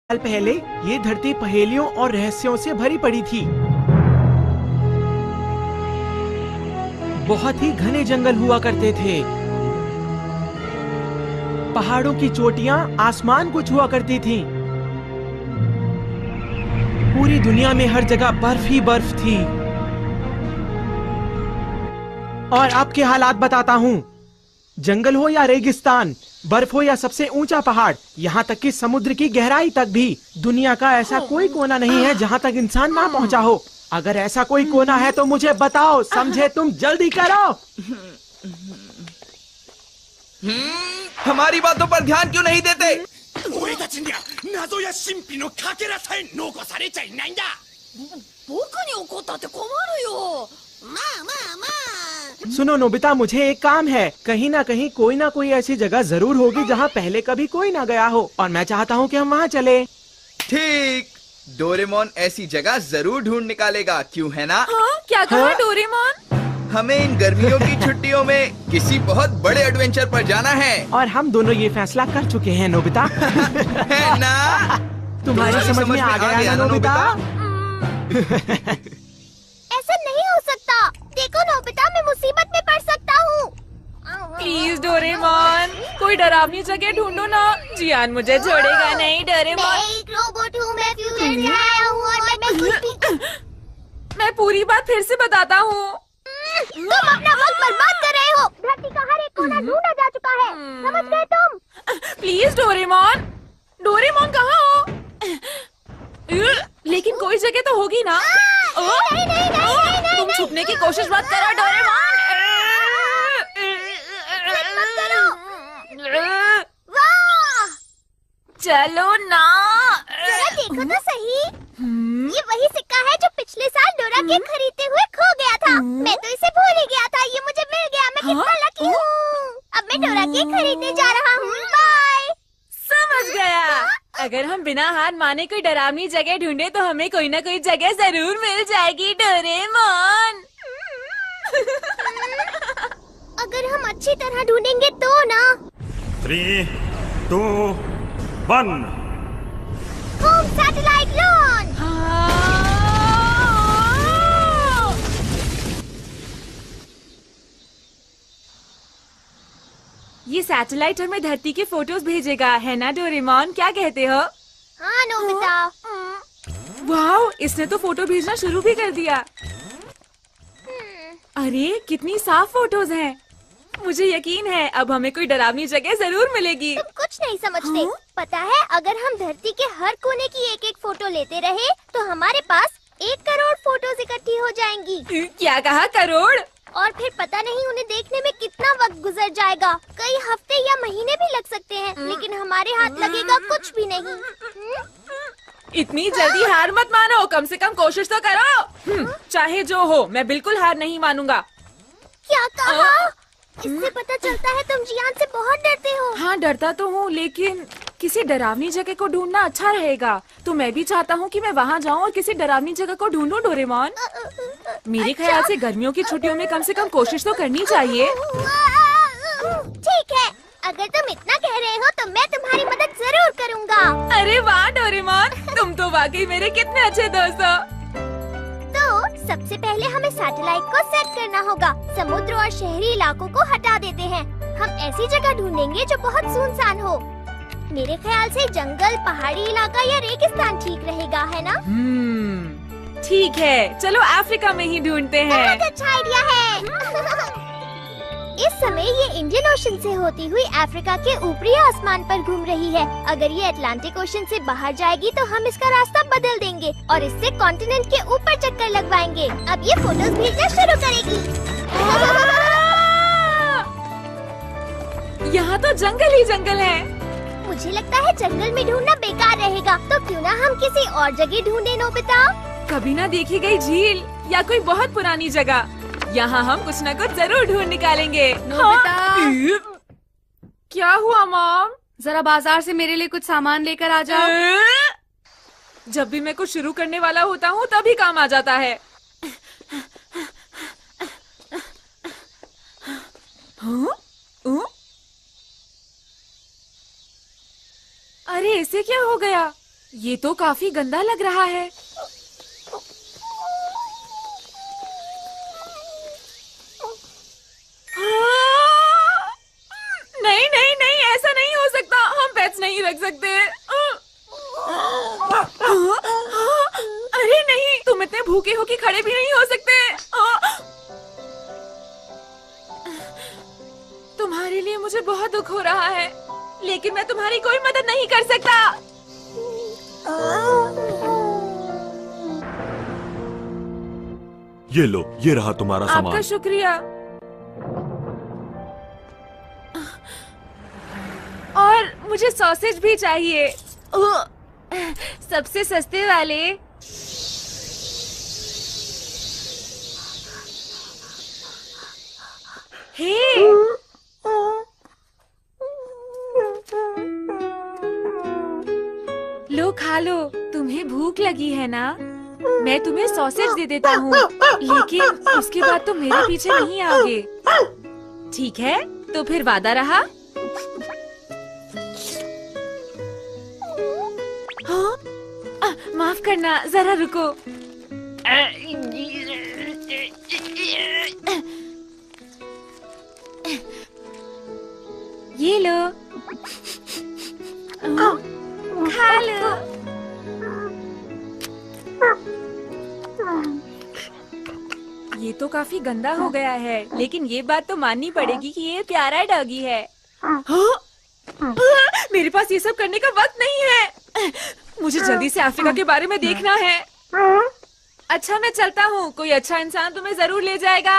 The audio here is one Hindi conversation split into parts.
साल पहले ये धरती पहेलियों और रहस्यों से भरी पड़ी थी। बहुत ही घने जंगल हुआ करते थे। पहाड़ों की चोटियां आसमान को छुआ करती थीं। पूरी दुनिया में हर जगह बर्फ ही बर्फ थी। और अब के हालात बताता हूँ। जंगल हो या रेगिस्तान, बर्फ हो या सबसे ऊंचा पहाड़, यहाँ तक कि समुद्र की गहराई तक भी, दुनिया का ऐसा कोई कोना नहीं है जहाँ तक इंसान ना पहुँचा हो। अगर ऐसा कोई कोना है तो मुझे बताओ, समझे? तुम जल्दी करो। हमारी बातों पर ध्यान क्यों नहीं देते? सुनो नोबिता, मुझे एक काम है। कहीं ना कहीं कोई ना कोई ऐसी जगह जरूर होगी जहाँ पहले कभी कोई ना गया हो, और मैं चाहता हूँ कि हम वहाँ चले। ठीक, डोरेमोन ऐसी जगह जरूर ढूंढ निकालेगा, क्यों है ना? हाँ? क्या कहा डोरेमोन? हमें इन गर्मियों की छुट्टियों में किसी बहुत बड़े एडवेंचर पर जाना है। और हम दोनों ये फैसला कर चुके हैं नोबिता। है ना? तुम्हारी समझ में आ गया ना नोबिता? ऐसा नहीं हो सकता। देखो नोबिता, मैं मुसीबत में पड़ सकता हूँ। प्लीज डोरेमोन, कोई डरावनी जगह ढूंढो ना। जियान मुझे छोड़ेगा नहीं डोरेमोन। मैं एक रोबोट हूँ, मैं फ्यूचर से आया हूँ और मैं कुछ भी... मैं पूरी बात फिर से बताता हूँ। तुम अपना वक्त बर्बाद कर रहे हो। धरती का हर एक कोना ढूंढा जा चुका है, समझ गए तुम? प्लीज डोरेमोन, डोरेमोन कहाँ हो? लेकिन कोई जगह तो होगी ना। नहीं, नहीं, नहीं, नहीं, नहीं, तुम छुपने की कोशिश मत करो डोरेमोन। वाह! चलो ना। जरा देखो तो सही। ये वही सिक्का है जो पिछले साल डोरा केक खरीदते हुए खो गया था। मैं तो इसे भूल ही गया था। ये मुझे मिल गया। मैं कितना लकी हूँ। अब मैं डोरा केक खरीदने जा रहा हूँ। बाय। समझ गया। अगर हम बिना हार माने कोई डरावनी जगह ढूंढे तो हमें कोई ना कोई जगह जरूर मिल जाएगी डोरेमोन। अगर हम अच्छी तरह ढूंढेंगे तो ना। 3, 2, 1। Home satellite launch. ये सैटेलाइट हमें धरती के फोटोज भेजेगा, है ना डोरेमोन? क्या कहते हो? हाँ नोबिता। वाह, इसने तो फोटो भेजना शुरू भी कर दिया। अरे कितनी साफ फोटोज हैं। मुझे यकीन है अब हमें कोई डरावनी जगह जरूर मिलेगी। तुम कुछ नहीं समझते। पता है, अगर हम धरती के हर कोने की एक एक फोटो लेते रहे तो हमारे पास 1 करोड़ फोटोज इकट्ठी हो जाएंगी। क्या कहा? करोड़? और फिर पता नहीं उन्हें देखने में कितना वक्त गुजर जाएगा। कई हफ्ते या महीने भी लग सकते हैं, लेकिन हमारे हाथ लगेगा कुछ भी नहीं। इतनी जल्दी हार मत मानो, कम से कम कोशिश तो करो। चाहे जो हो, मैं बिल्कुल हार नहीं मानूंगा। क्या कहा? इससे पता चलता है तुम जियान से बहुत डरते हो। हाँ, डरता तो हूँ, लेकिन किसी डरावनी जगह को ढूंढना अच्छा रहेगा। तो मैं भी चाहता हूँ कि मैं वहाँ जाऊँ और किसी डरावनी जगह को ढूंढूं डोरेमोन। मेरे ख्याल से गर्मियों की छुट्टियों में कम से कम कोशिश तो करनी चाहिए। ठीक है, अगर तुम इतना कह रहे हो तो मैं तुम्हारी मदद जरूर करूँगा। अरे वाह डोरेमोन, तुम तो वाकई मेरे कितने अच्छे दोस्त हो। तो सबसे पहले हमें सैटेलाइट को सेट करना होगा। समुद्र और शहरी इलाकों को हटा देते हैं। हम ऐसी जगह ढूंढेंगे जो बहुत सुनसान हो। मेरे ख्याल से जंगल, पहाड़ी इलाका या रेगिस्तान ठीक रहेगा, है ना? ठीक है, चलो अफ्रीका में ही ढूंढते हैं। बहुत अच्छा आइडिया है। इस समय ये इंडियन ओशन से होती हुई अफ्रीका के ऊपरी आसमान पर घूम रही है। अगर ये अटलांटिक ओशन से बाहर जाएगी तो हम इसका रास्ता बदल देंगे और इससे कॉन्टिनेंट के ऊपर चक्कर लगवाएंगे। अब ये फोटोज भेजना शुरू करेगी। यहाँ तो जंगल ही जंगल है। मुझे लगता है जंगल में ढूंढना बेकार रहेगा, तो क्यों ना हम किसी और जगह ढूंढे नोबिता? कभी ना देखी गई झील या कोई बहुत पुरानी जगह। यहाँ हम कुछ न कुछ जरूर ढूंढ निकालेंगे। नोबिता! क्या हुआ मॉम? जरा बाजार से मेरे लिए कुछ सामान लेकर आ जाओ। जब भी मैं कुछ शुरू करने वाला होता हूँ तभी काम आ जाता है। अरे इसे क्या हो गया? ये तो काफी गंदा लग रहा है। नहीं नहीं नहीं, ऐसा नहीं हो सकता। हम पेट्स नहीं रख सकते। अरे नहीं, तुम इतने भूखे हो कि खड़े भी नहीं हो सकते। तुम्हारे लिए मुझे बहुत दुख हो रहा है, लेकिन मैं तुम्हारी कोई मदद नहीं कर सकता। ये लो, ये रहा तुम्हारा आपका सामान। शुक्रिया। और मुझे सॉसेज भी चाहिए। सबसे सस्ते वाले। हे, लो खा लो, तुम्हें भूख लगी है ना? मैं तुम्हें सॉसेज दे देता हूँ, लेकिन उसके बाद तुम मेरे पीछे नहीं आओगे। ठीक है, तो फिर वादा रहा। हाँ? माफ करना, जरा रुको। ये लो, खा लो। ये तो काफी गंदा हो गया है, लेकिन ये बात तो माननी पड़ेगी कि ये प्यारा डॉगी है। हाँ? मेरे पास ये सब करने का वक्त नहीं है। मुझे जल्दी से अफ्रीका के बारे में देखना है। अच्छा, मैं चलता हूँ। कोई अच्छा इंसान तुम्हें जरूर ले जाएगा।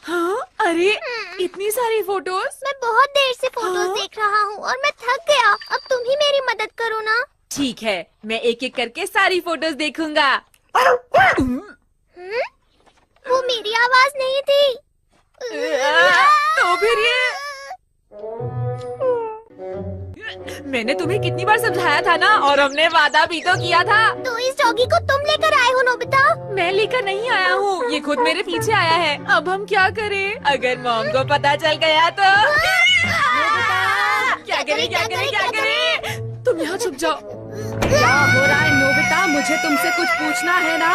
हाँ? अरे, इतनी सारी फोटोज। मैं बहुत देर से फोटोज देख रहा हूँ और मैं थक गया। अब तुम ही मेरी मदद करो ना। ठीक है, मैं एक एक करके सारी फोटोज देखूंगा। वो मेरी आवाज नहीं थी। तो फिर ये मैंने तुम्हें कितनी बार समझाया था ना, और हमने वादा भी तो किया था। तो इस डॉगी को तुम लेकर आए हो नोबिता? मैं लेकर नहीं आया हूँ, ये खुद मेरे पीछे आया है। अब हम क्या करें? अगर मॉम को पता चल गया तो क्या करें, क्या करें, क्या करें? तुम यहाँ छुप जाओ। क्या हो रहा है नोबिता? मुझे तुमसे कुछ पूछना है ना।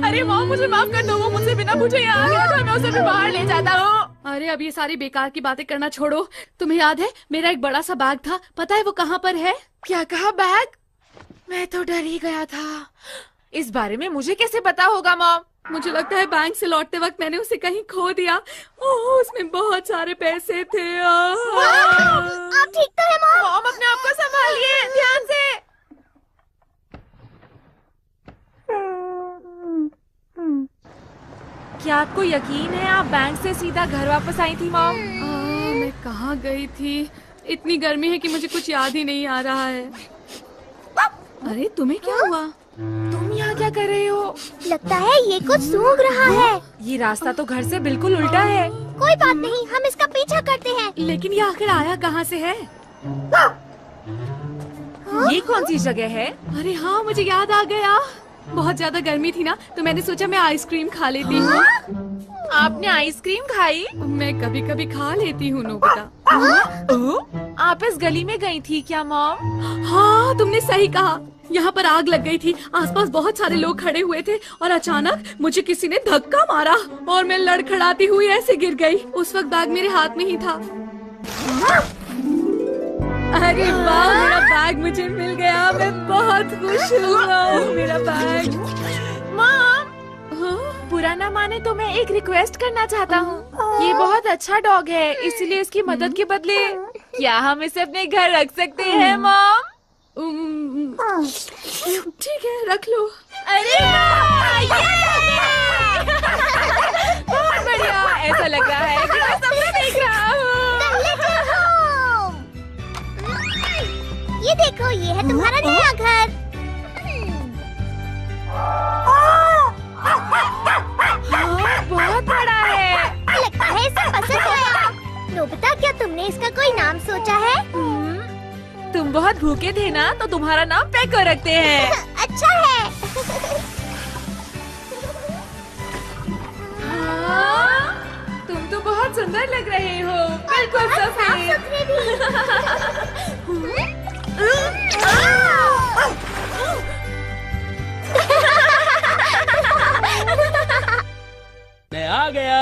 अरे मॉम, मुझे माफ कर दो। वो मुझसे बिना पूछे यहाँ आ गया था, मैं उसे भी बाहर ले जाता हूँ। अरे अब ये सारी बेकार की बातें करना छोड़ो। तुम्हें याद है मेरा एक बड़ा सा बैग था, पता है वो कहाँ पर है? क्या कहा? बैग? मैं तो डर ही गया था। इस बारे में मुझे कैसे पता होगा मॉम? मुझे लगता है बैंक से लौटते वक्त मैंने उसे कहीं खो दिया। ओह, उसमें बहुत सारे पैसे थे। आप ठीक तो है मॉम? मॉम, अपने आप को संभालिए, ध्यान से। क्या आपको यकीन है आप बैंक से सीधा घर वापस आई थी मॉम? मैं कहाँ गई थी? इतनी गर्मी है कि मुझे कुछ याद ही नहीं आ रहा है। अरे तुम्हें क्या हुआ? तुम यहाँ क्या कर रहे हो? लगता है ये कुछ सूंघ रहा है। ये रास्ता तो घर से बिल्कुल उल्टा है। कोई बात नहीं, हम इसका पीछा करते हैं। लेकिन ये आखिर आया कहाँ से है? ये कौन सी जगह है? अरे हाँ, मुझे याद आ गया। बहुत ज्यादा गर्मी थी ना, तो मैंने सोचा मैं आइसक्रीम खा लेती हूँ। आपने आइसक्रीम खाई? मैं कभी कभी खा लेती हूँ नोबिता। आप इस गली में गई थी क्या मॉम? हाँ, तुमने सही कहा। यहाँ पर आग लग गई थी, आसपास बहुत सारे लोग खड़े हुए थे और अचानक मुझे किसी ने धक्का मारा और मैं लड़खड़ाती हुई ऐसे गिर गई। उस वक्त बैग मेरे हाथ में ही था। अरे वाह, मेरा बैग मुझे मिल गया। मैं बहुत खुश हूँ। मेरा बैग। मॉम, बुरा ना माने तो मैं एक रिक्वेस्ट करना चाहता हूँ। ये बहुत अच्छा डॉग है, इसलिए इसकी मदद के बदले क्या हम इसे अपने घर रख सकते हैं मॉम? ठीक है, रख लो। अरे बहुत बढ़िया। ऐसा लग रहा है कि मैं सपना देख रहा हूँ। ये देखो, ये है तुम्हारा नया घर। हाँ, बहुत बड़ा है। लगता है इसे पसंद आया। नोबिता, क्या तुमने इसका कोई नाम सोचा है? तुम बहुत भूखे थे ना, तो तुम्हारा नाम पैको रखते हैं। अच्छा है। हाँ, तुम तो बहुत सुंदर लग रहे हो, बिल्कुल सफेद। सुथरे भी। मैं आ गया।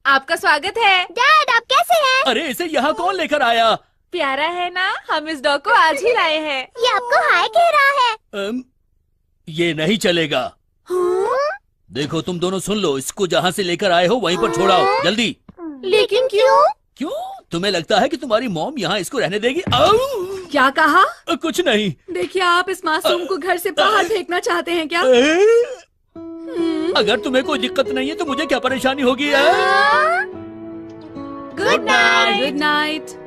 आपका स्वागत है। डैड, आप कैसे हैं? अरे इसे यहाँ कौन लेकर आया? प्यारा है ना, हम इस डॉग को आज ही लाए हैं। ये आपको हाय कह रहा है। ये नहीं चलेगा। देखो तुम दोनों सुन लो, इसको जहाँ से लेकर आए हो वहीं पर छोड़ाओ जल्दी। लेकिन क्यों? क्यों? तुम्हें लगता है कि तुम्हारी मॉम यहाँ इसको रहने देगी? क्या कहा? कुछ नहीं। देखिए, आप इस मासूम को घर से बाहर फेंकना चाहते हैं क्या? अगर तुम्हें कोई दिक्कत नहीं है तो मुझे क्या परेशानी होगी? Good night. Good night.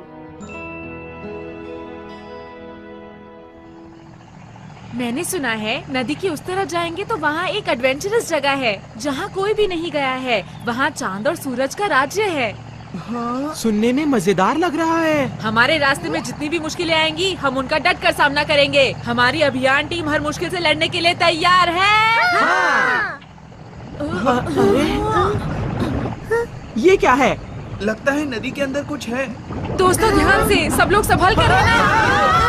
मैंने सुना है नदी की उस तरफ जाएंगे तो वहाँ एक एडवेंचरस जगह है जहाँ कोई भी नहीं गया है। वहाँ चांद और सूरज का राज्य है। हाँ, सुनने में मजेदार लग रहा है। हमारे रास्ते में जितनी भी मुश्किलें आएंगी हम उनका डट कर सामना करेंगे। हमारी अभियान टीम हर मुश्किल से लड़ने के लिए तैयार है। अरे, ये क्या है? लगता है नदी के अंदर कुछ है। दोस्तों ध्यान से, सब लोग संभल कर रहना।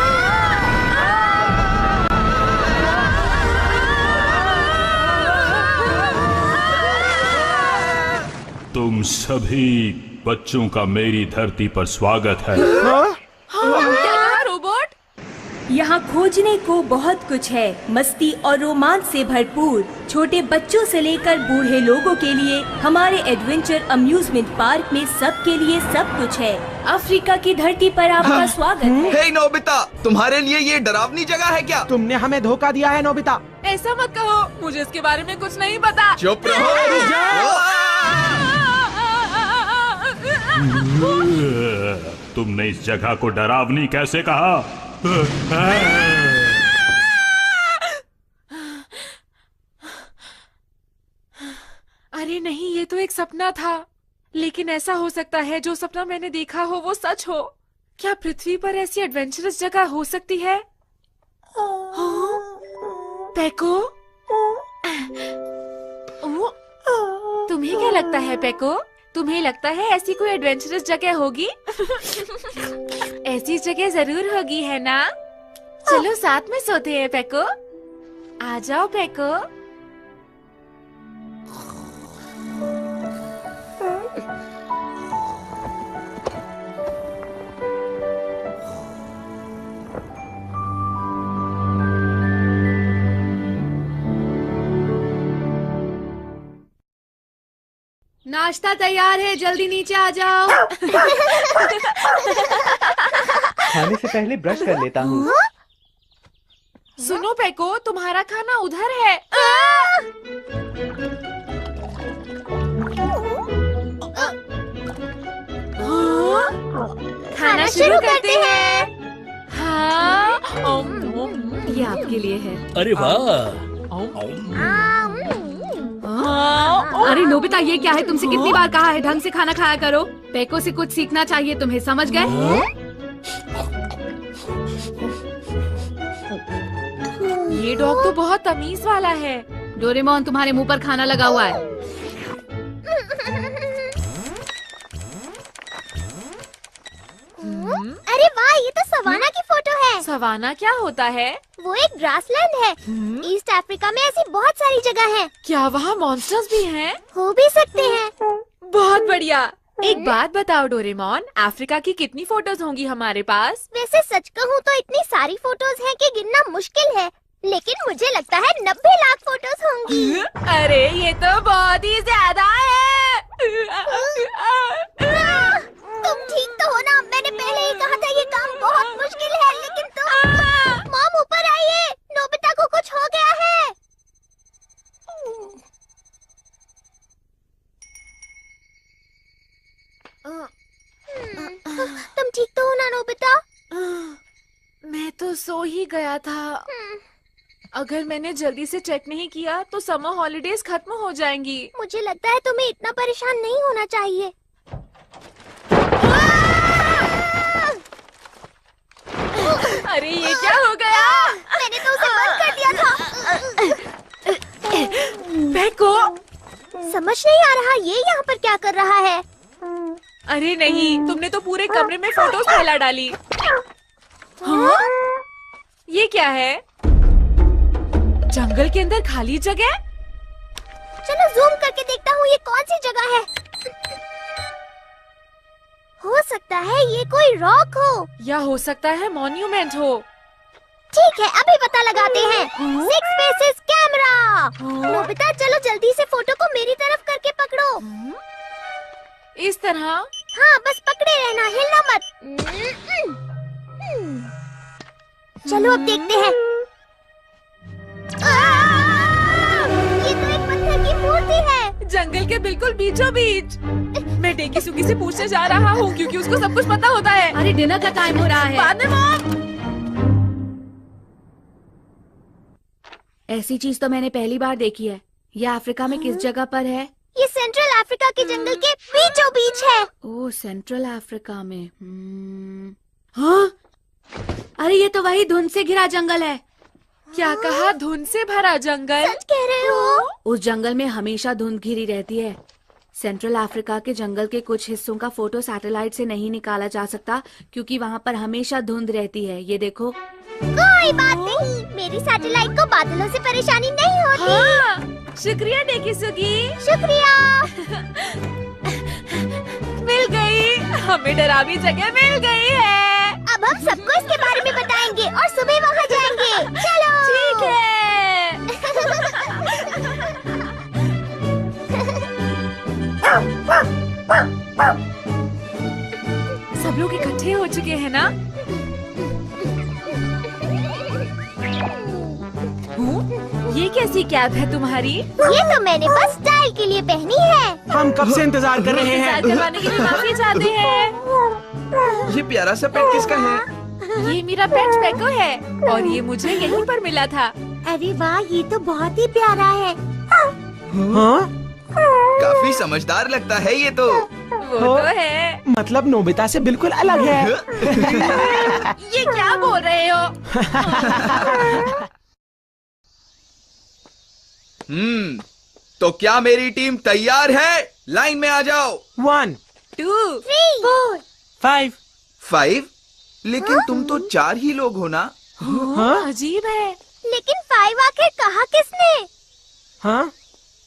तुम सभी बच्चों का मेरी धरती पर स्वागत है। क्या रोबोट? यहाँ खोजने को बहुत कुछ है, मस्ती और रोमांच से भरपूर। छोटे बच्चों से लेकर बूढ़े लोगों के लिए हमारे एडवेंचर अम्यूजमेंट पार्क में सबके लिए सब कुछ है। अफ्रीका की धरती पर आपका स्वागत है। हे नोबिता, तुम्हारे लिए ये डरावनी जगह है क्या? तुमने हमें धोखा दिया है नोबिता। ऐसा मत कहो, मुझे इसके बारे में कुछ नहीं पता। चुप रहो। तुमने इस जगह को डरावनी कैसे कहा? अरे नहीं, ये तो एक सपना था। लेकिन ऐसा हो सकता है जो सपना मैंने देखा हो वो सच हो। क्या पृथ्वी पर ऐसी एडवेंचरस जगह हो सकती है? हाँ? पेको? तुम्हें क्या लगता है पेको? तुम्हें लगता है ऐसी कोई एडवेंचरस जगह होगी? ऐसी जगह जरूर होगी, है ना? चलो साथ में सोते हैं पेको। आ जाओ पेको। नाश्ता तैयार है, जल्दी नीचे आ जाओ। खाने से पहले ब्रश कर लेता हूँ। सुनो पेको, तुम्हारा खाना उधर है। खाना शुरू करते हैं। हाँ, ये आपके लिए है। अरे वाह। अरे नोबिता, ये क्या है? तुमसे कितनी बार कहा है ढंग से खाना खाया करो। पेको से कुछ सीखना चाहिए तुम्हें, समझ गए? ये डॉग तो बहुत तमीज वाला है। डोरेमोन, तुम्हारे मुंह पर खाना लगा हुआ है। अरे वाह, ये तो सवाना की फोटो है। सवाना क्या होता है? वो एक ग्रासलैंड है। ईस्ट अफ्रीका में ऐसी बहुत सारी जगह हैं। क्या वहाँ मॉन्स्टर्स भी हैं? हो भी सकते हैं। बहुत बढ़िया। एक बात बताओ डोरेमोन, अफ्रीका की कितनी फोटोज होंगी हमारे पास? वैसे सच कहूँ तो इतनी सारी फोटोज हैं कि गिनना मुश्किल है, लेकिन मुझे लगता है 90 लाख फोटोज होंगी। अरे ये तो बहुत ही ज्यादा है। तुम ठीक तो हो ना? मैंने पहले ही कहा था ये काम बहुत मुश्किल है, लेकिन तुम। मॉम, ऊपर आइए, नोबिता को कुछ हो गया है। तुम ठीक तो हो ना नोबिता? मैं तो सो ही गया था। अगर मैंने जल्दी से चेक नहीं किया तो समर हॉलिडेज खत्म हो जाएंगी। मुझे लगता है तुम्हें इतना परेशान नहीं होना चाहिए। अरे ये क्या हो गया? समझ नहीं आ रहा ये यहाँ पर क्या कर रहा है। अरे नहीं, तुमने तो पूरे कमरे में फोटोज फैला डाली। हाँ? ये क्या है? जंगल के अंदर खाली जगह? चलो जूम करके देखता हूँ ये कौन सी जगह है। हो सकता है ये कोई रॉक हो या हो सकता है मॉन्यूमेंट हो। ठीक है, अभी पता लगाते हैं। 6 फेसेस कैमरा। नोबिता चलो जल्दी से फोटो को मेरी तरफ करके पकड़ो। इस तरह? हाँ बस पकड़े रहना, हिलना मत। चलो अब देखते हैं। ये तो एक पत्थर की मूर्ति है। जंगल के बिल्कुल बीचों बीच। मैं डेकी सुगी से पूछने जा रहा हूँ क्योंकि उसको सब कुछ पता होता है। अरे डिनर का टाइम हो रहा है। बाद में मॉम। ऐसी चीज तो मैंने पहली बार देखी है। ये अफ्रीका में किस जगह पर है? ये सेंट्रल अफ्रीका के जंगल के बीचों बीच है। ओह, सेंट्रल अफ्रीका में। हाँ? अरे ये तो वही धुंध से घिरा जंगल है। क्या कहा? धुंध से भरा जंगल? सच कह रहे हो? उस जंगल में हमेशा धुंध घिरी रहती है। सेंट्रल अफ्रीका के जंगल के कुछ हिस्सों का फोटो सैटेलाइट से नहीं निकाला जा सकता क्योंकि वहाँ पर हमेशा धुंध रहती है। ये देखो। कोई बात नहीं, मेरी सैटेलाइट को बादलों से परेशानी नहीं होती। हाँ, शुक्रिया डेकी सुगी। शुक्रिया। मिल गई, हमें डरावनी जगह मिल गई है। अब हम सबको इसके बारे में बताएंगे और सुबह वहाँ जाएंगे। चलो। ठीक है। सब लोग इकट्ठे हो चुके हैं ना? ये कैसी कैप है तुम्हारी? ये तो मैंने बस स्टाइल के लिए पहनी है। हम कब से इंतजार कर रहे हैं। इंतजार करवाने के लिए माफी चाहते हैं। ये प्यारा सा पेट किसका है? ये मेरा पेट पेको है और ये मुझे यहीं पर मिला था। अरे वाह, ये तो बहुत ही प्यारा है। हाँ? काफी समझदार लगता है ये तो। वो तो है। मतलब नोबिता से बिल्कुल अलग है। ये क्या बोल रहे हो? तो क्या मेरी टीम तैयार है? लाइन में आ जाओ। 1, 2, 3, 4। 5। 5? लेकिन तुम तो 4 ही लोग हो ना? हाँ? अजीब है। लेकिन 5 आखिर कहा किसने? हाँ?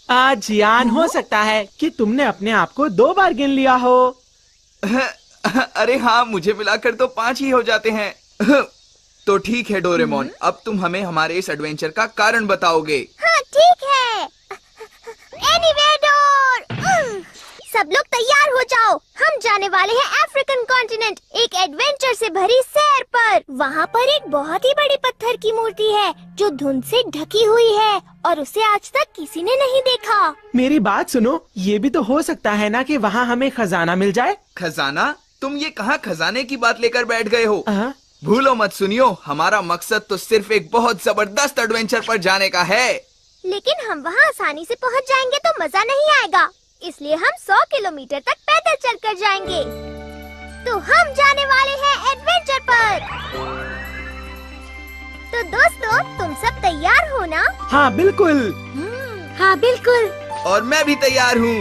आज यान हो सकता है कि तुमने अपने आप को 2 बार गिन लिया हो। अरे हाँ, मुझे मिलाकर तो 5 ही हो जाते हैं। तो ठीक है डोरेमोन, अब तुम हमें हमारे इस एडवेंचर का कारण बताओगे। हाँ ठीक है। Anyway door. सब लोग तैयार हो जाओ, हम जाने वाले हैं अफ्रीकन कॉन्टिनेंट, एक एडवेंचर से भरी सैर पर। वहाँ पर एक बहुत ही बड़ी पत्थर की मूर्ति है जो धुंध से ढकी हुई है और उसे आज तक किसी ने नहीं देखा। मेरी बात सुनो, ये भी तो हो सकता है ना कि वहाँ हमें खजाना मिल जाए। खजाना? तुम ये कहाँ खजाने की बात लेकर बैठ गए हो? हाँ? भूलो मत सुनियो, हमारा मकसद तो सिर्फ एक बहुत जबरदस्त एडवेंचर पर जाने का है। लेकिन हम वहाँ आसानी से पहुँच जाएंगे तो मजा नहीं आएगा, इसलिए हम 100 किलोमीटर तक पैदल चलकर जाएंगे। तो हम जाने वाले हैं एडवेंचर पर। तो दोस्तों, तुम सब तैयार हो ना? हाँ बिल्कुल। हाँ बिल्कुल। और मैं भी तैयार हूँ।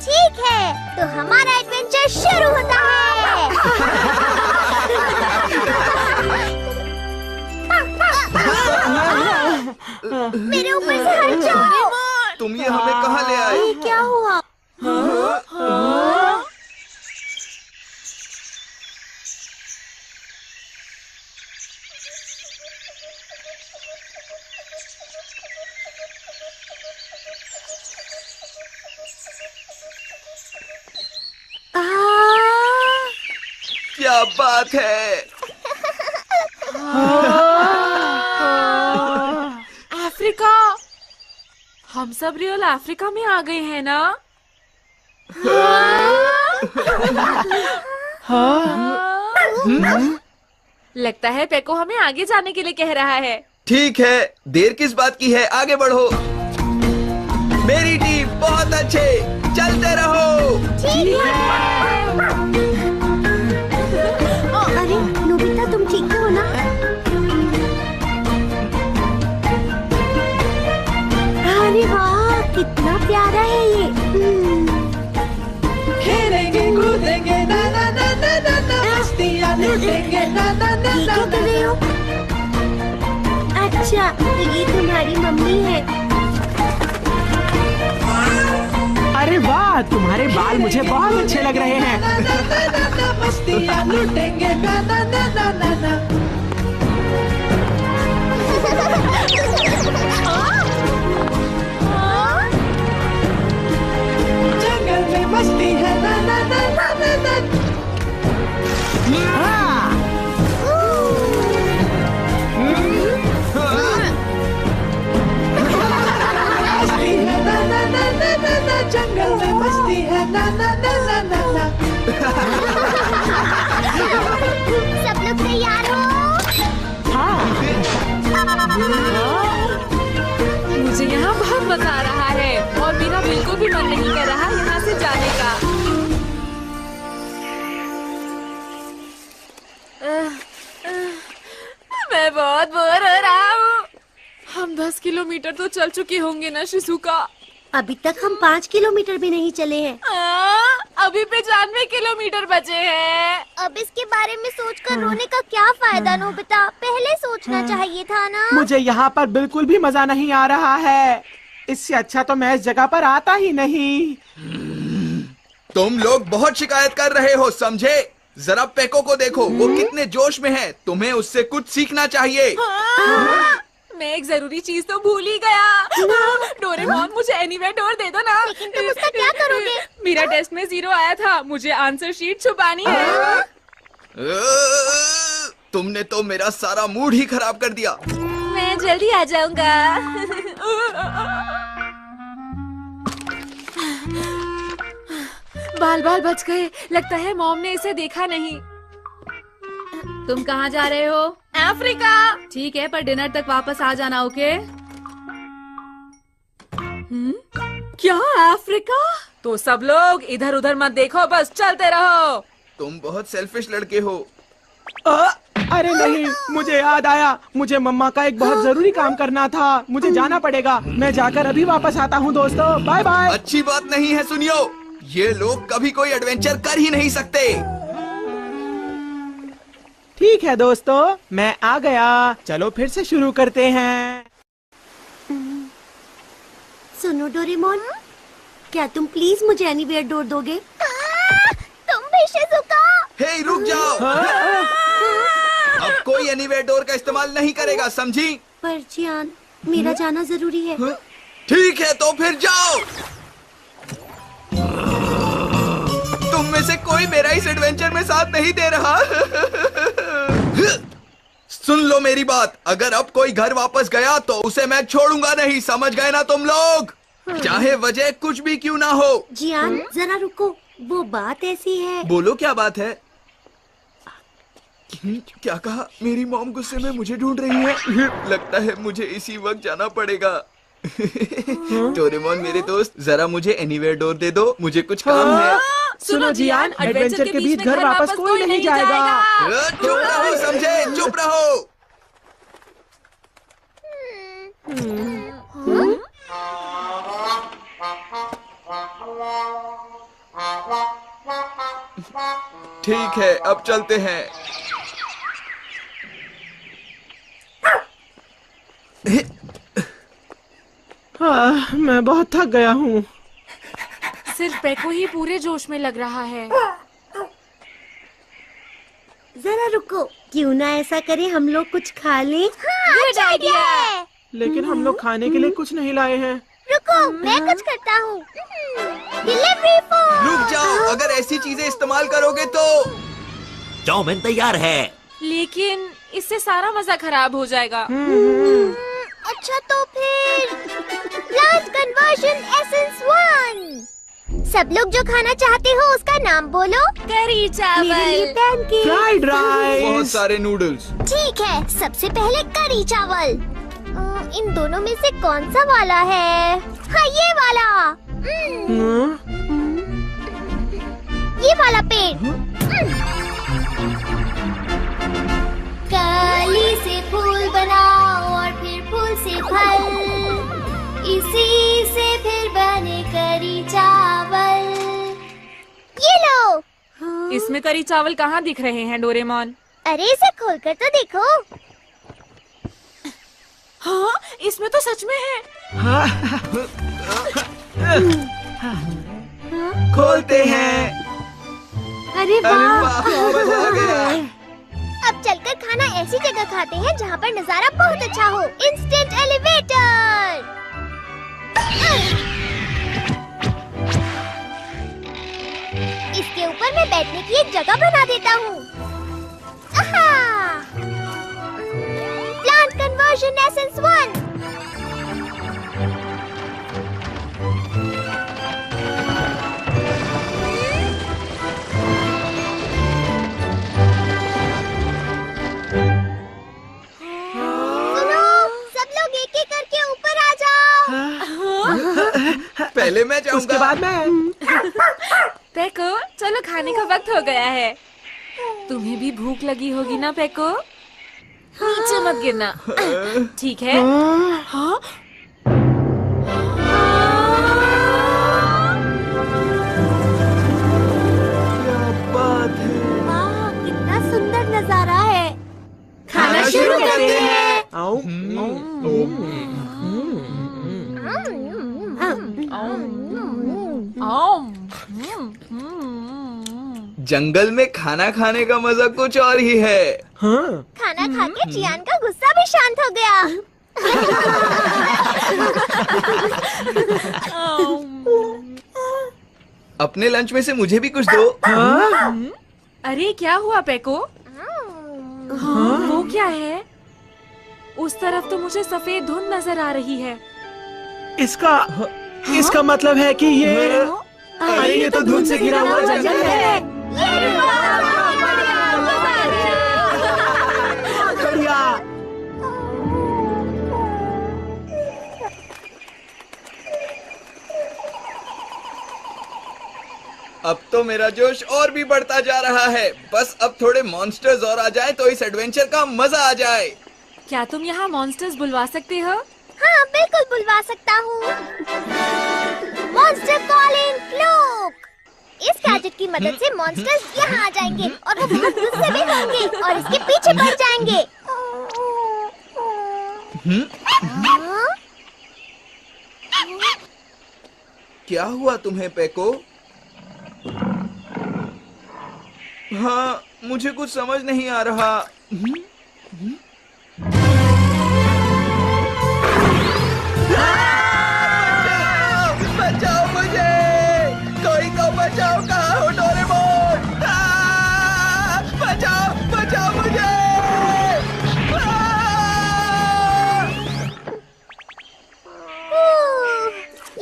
ठीक है, तो हमारा एडवेंचर शुरू होता है। मेरे ऊपर से हट जाओ। तुम ये हमें कहाँ ले आए? ये क्या हुआ? क्या बात है? अफ्रीका। हम सब रियल अफ्रीका में आ गए हैं ना? लगता है पेको हमें आगे जाने के लिए कह रहा है। ठीक है, देर किस बात की है, आगे बढ़ो। मेरी टीम बहुत अच्छे, चलते रहो। ठीक है। अरे नोबिता, तुम ठीक हो ना? अरे वाह, कितना प्यारा है ये। खेलेंगे कूदेंगे ना ना ना ना ना ना, मस्तियाँ लूटेंगे ना ना ना ये ना क्या कर रहे हो? अच्छा, तो ये तुम्हारी मम्मी है। अरे वाह, तुम्हारे बाल मुझे बहुत अच्छे लग रहे हैं। ना ना ना ना, मस्तियाँ लूटेंगे ना ना ना ना ना ना। जंगल में मस्ती है ना ना ना ना ना ना। मस्ती है ना ना ना ना ना ना, जंगल में मस्ती है ना ना ना ना ना ना। सब लोग तैयार हो? मुझे यहाँ बहुत मजा आ रहा है और मेरा बिल्कुल भी मन नहीं कर रहा यहाँ से जाने का। मैं बहुत बोर हो रहा हूँ। हम 10 किलोमीटर तो चल चुके होंगे ना शिजुका? अभी तक हम 5 किलोमीटर भी नहीं चले हैं। अभी 95 किलोमीटर बचे हैं। अब इसके बारे में सोचकर रोने का क्या फायदा नोबिता? पहले सोचना चाहिए था ना। मुझे यहाँ पर बिल्कुल भी मजा नहीं आ रहा है। इससे अच्छा तो मैं इस जगह पर आता ही नहीं। तुम लोग बहुत शिकायत कर रहे हो, समझे? जरा पेको को देखो, वो कितने जोश में है। तुम्हें उससे कुछ सीखना चाहिए। मैं एक जरूरी चीज तो भूल ही गया। डोरेमोन, मुझे एनीवेयर डोर दे दो ना। लेकिन तुम उसका क्या करोगे? मेरा टेस्ट में 0 आया था, मुझे आंसर शीट छुपानी है। तुमने तो मेरा सारा मूड ही खराब कर दिया। मैं जल्दी आ जाऊंगा। बाल बाल बच गए। लगता है मॉम ने इसे देखा नहीं। तुम कहाँ जा रहे हो? अफ्रीका। ठीक है, पर डिनर तक वापस आ जाना, ओके? क्या अफ्रीका? तो सब लोग इधर उधर मत देखो, बस चलते रहो। तुम बहुत सेल्फिश लड़के हो। अरे नहीं, मुझे याद आया। मुझे मम्मा का एक बहुत जरूरी काम करना था। मुझे जाना पड़ेगा। मैं जाकर अभी वापस आता हूँ दोस्तों। Bye bye. अच्छी बात नहीं है, सुनियो। ये लोग कभी कोई एडवेंचर कर ही नहीं सकते। ठीक है दोस्तों, मैं आ गया। चलो फिर से शुरू करते हैं। सुनो डोरेमोन, क्या तुम प्लीज मुझे एनीवेयर डोर दोगे? तुम भी शिजुका। हे, रुक जाओ। अब कोई एनीवेयर डोर का इस्तेमाल नहीं करेगा, समझी? पर जियान, मेरा जाना जरूरी है। ठीक है, तो फिर जाओ। तुम में से कोई मेरा इस एडवेंचर में साथ नहीं दे रहा। सुन लो मेरी बात, अगर अब कोई घर वापस गया तो उसे मैं छोड़ूंगा नहीं, समझ गए ना तुम लोग? चाहे वजह कुछ भी क्यों ना हो। जियान, जरा रुको। वो बात ऐसी है। बोलो, क्या बात है? क्या कहा? मेरी मॉम गुस्से में मुझे ढूंढ रही है। लगता है मुझे इसी वक्त जाना पड़ेगा। डोरेमोन मेरे दोस्त, जरा मुझे एनीवेयर डोर दे दो, मुझे कुछ काम है। सुनो जियान, एडवेंचर के बीच घर वापस कोई नहीं जाएगा। चुप रहो, समझे? चुप रहो। ठीक है, अब चलते हैं। मैं बहुत थक गया हूँ। सिर्फ पेको ही पूरे जोश में लग रहा है। जरा रुको, क्यों ना ऐसा करें, हम लोग कुछ खा लें? Good idea. लेकिन हम लोग खाने के लिए कुछ नहीं लाए हैं। रुको, मैं कुछ करता हूँ। Delivery for. रुक जाओ, अगर ऐसी चीजें इस्तेमाल करोगे तो। चाउमीन तैयार है। लेकिन इससे सारा मजा खराब हो जाएगा। अच्छा तो फिर प्लांट कन्वर्जन एसेंस 1। सब लोग जो खाना चाहते हो उसका नाम बोलो। करी चावल, मेरे लिए पैनकेक, फ्राइड बहुत राइस। सारे नूडल्स। ठीक है, सबसे पहले करी चावल। इन दोनों में से कौन सा वाला है? हाँ, ये वाला। ये वाला पेड़। कली से फूल बनाओ और फिर फूल से फल, इसी से फिर इसमें करी चावल कहाँ दिख रहे हैं डोरेमोन? अरे इसे खोलकर तो देखो। हाँ, इसमें तो सच में है। खोलते हैं। अरे अरे वाह, मजा आ गया। अब चलकर खाना ऐसी जगह खाते हैं जहाँ पर नजारा बहुत अच्छा हो। Instant elevator. इसके ऊपर मैं बैठने की एक जगह बना देता हूँ। Plant conversion essence 1। पहले मैं जाऊंगा। उसके बाद मैं। पेको, चलो खाने का वक्त हो गया है। तुम्हें भी भूख लगी होगी ना पेको? नीचे मत गिरना, ठीक है? हाँ? क्या बात है। वाह, कितना सुंदर नजारा है। खाना शुरू करते हैं। आओ। जंगल में खाना खाने का मजा कुछ और ही है। हाँ। खाना खा के चियान का गुस्सा भी शांत हो गया। अपने लंच में से मुझे भी कुछ दो। अरे क्या हुआ पेको? हाँ, वो क्या है? उस तरफ तो मुझे सफेद धुंध नजर आ रही है। इसका मतलब है कि ये अरे ये तो धुंध से घिरा हुआ जंगल है। बढ़िया। अब तो मेरा जोश और भी बढ़ता जा रहा है। बस अब थोड़े मॉन्स्टर्स और आ जाएं तो इस एडवेंचर का मजा आ जाए। क्या तुम यहाँ मॉन्स्टर्स बुलवा सकते हो? हाँ, बिल्कुल बुलवा सकता हूँ। Monster calling cloak. इस गैजेट की मदद से मॉन्स्टर्स यहाँ आ जाएंगे और वो बहुत गुस्से में होंगे और इसके पीछे पड़ जाएंगे। क्या हुआ तुम्हें पेको? हाँ, मुझे कुछ समझ नहीं आ रहा। बचाओ मुझे, कोई तो बचाओ। कहाँ हो डोरेमोन? बचाओ बचाओ मुझे।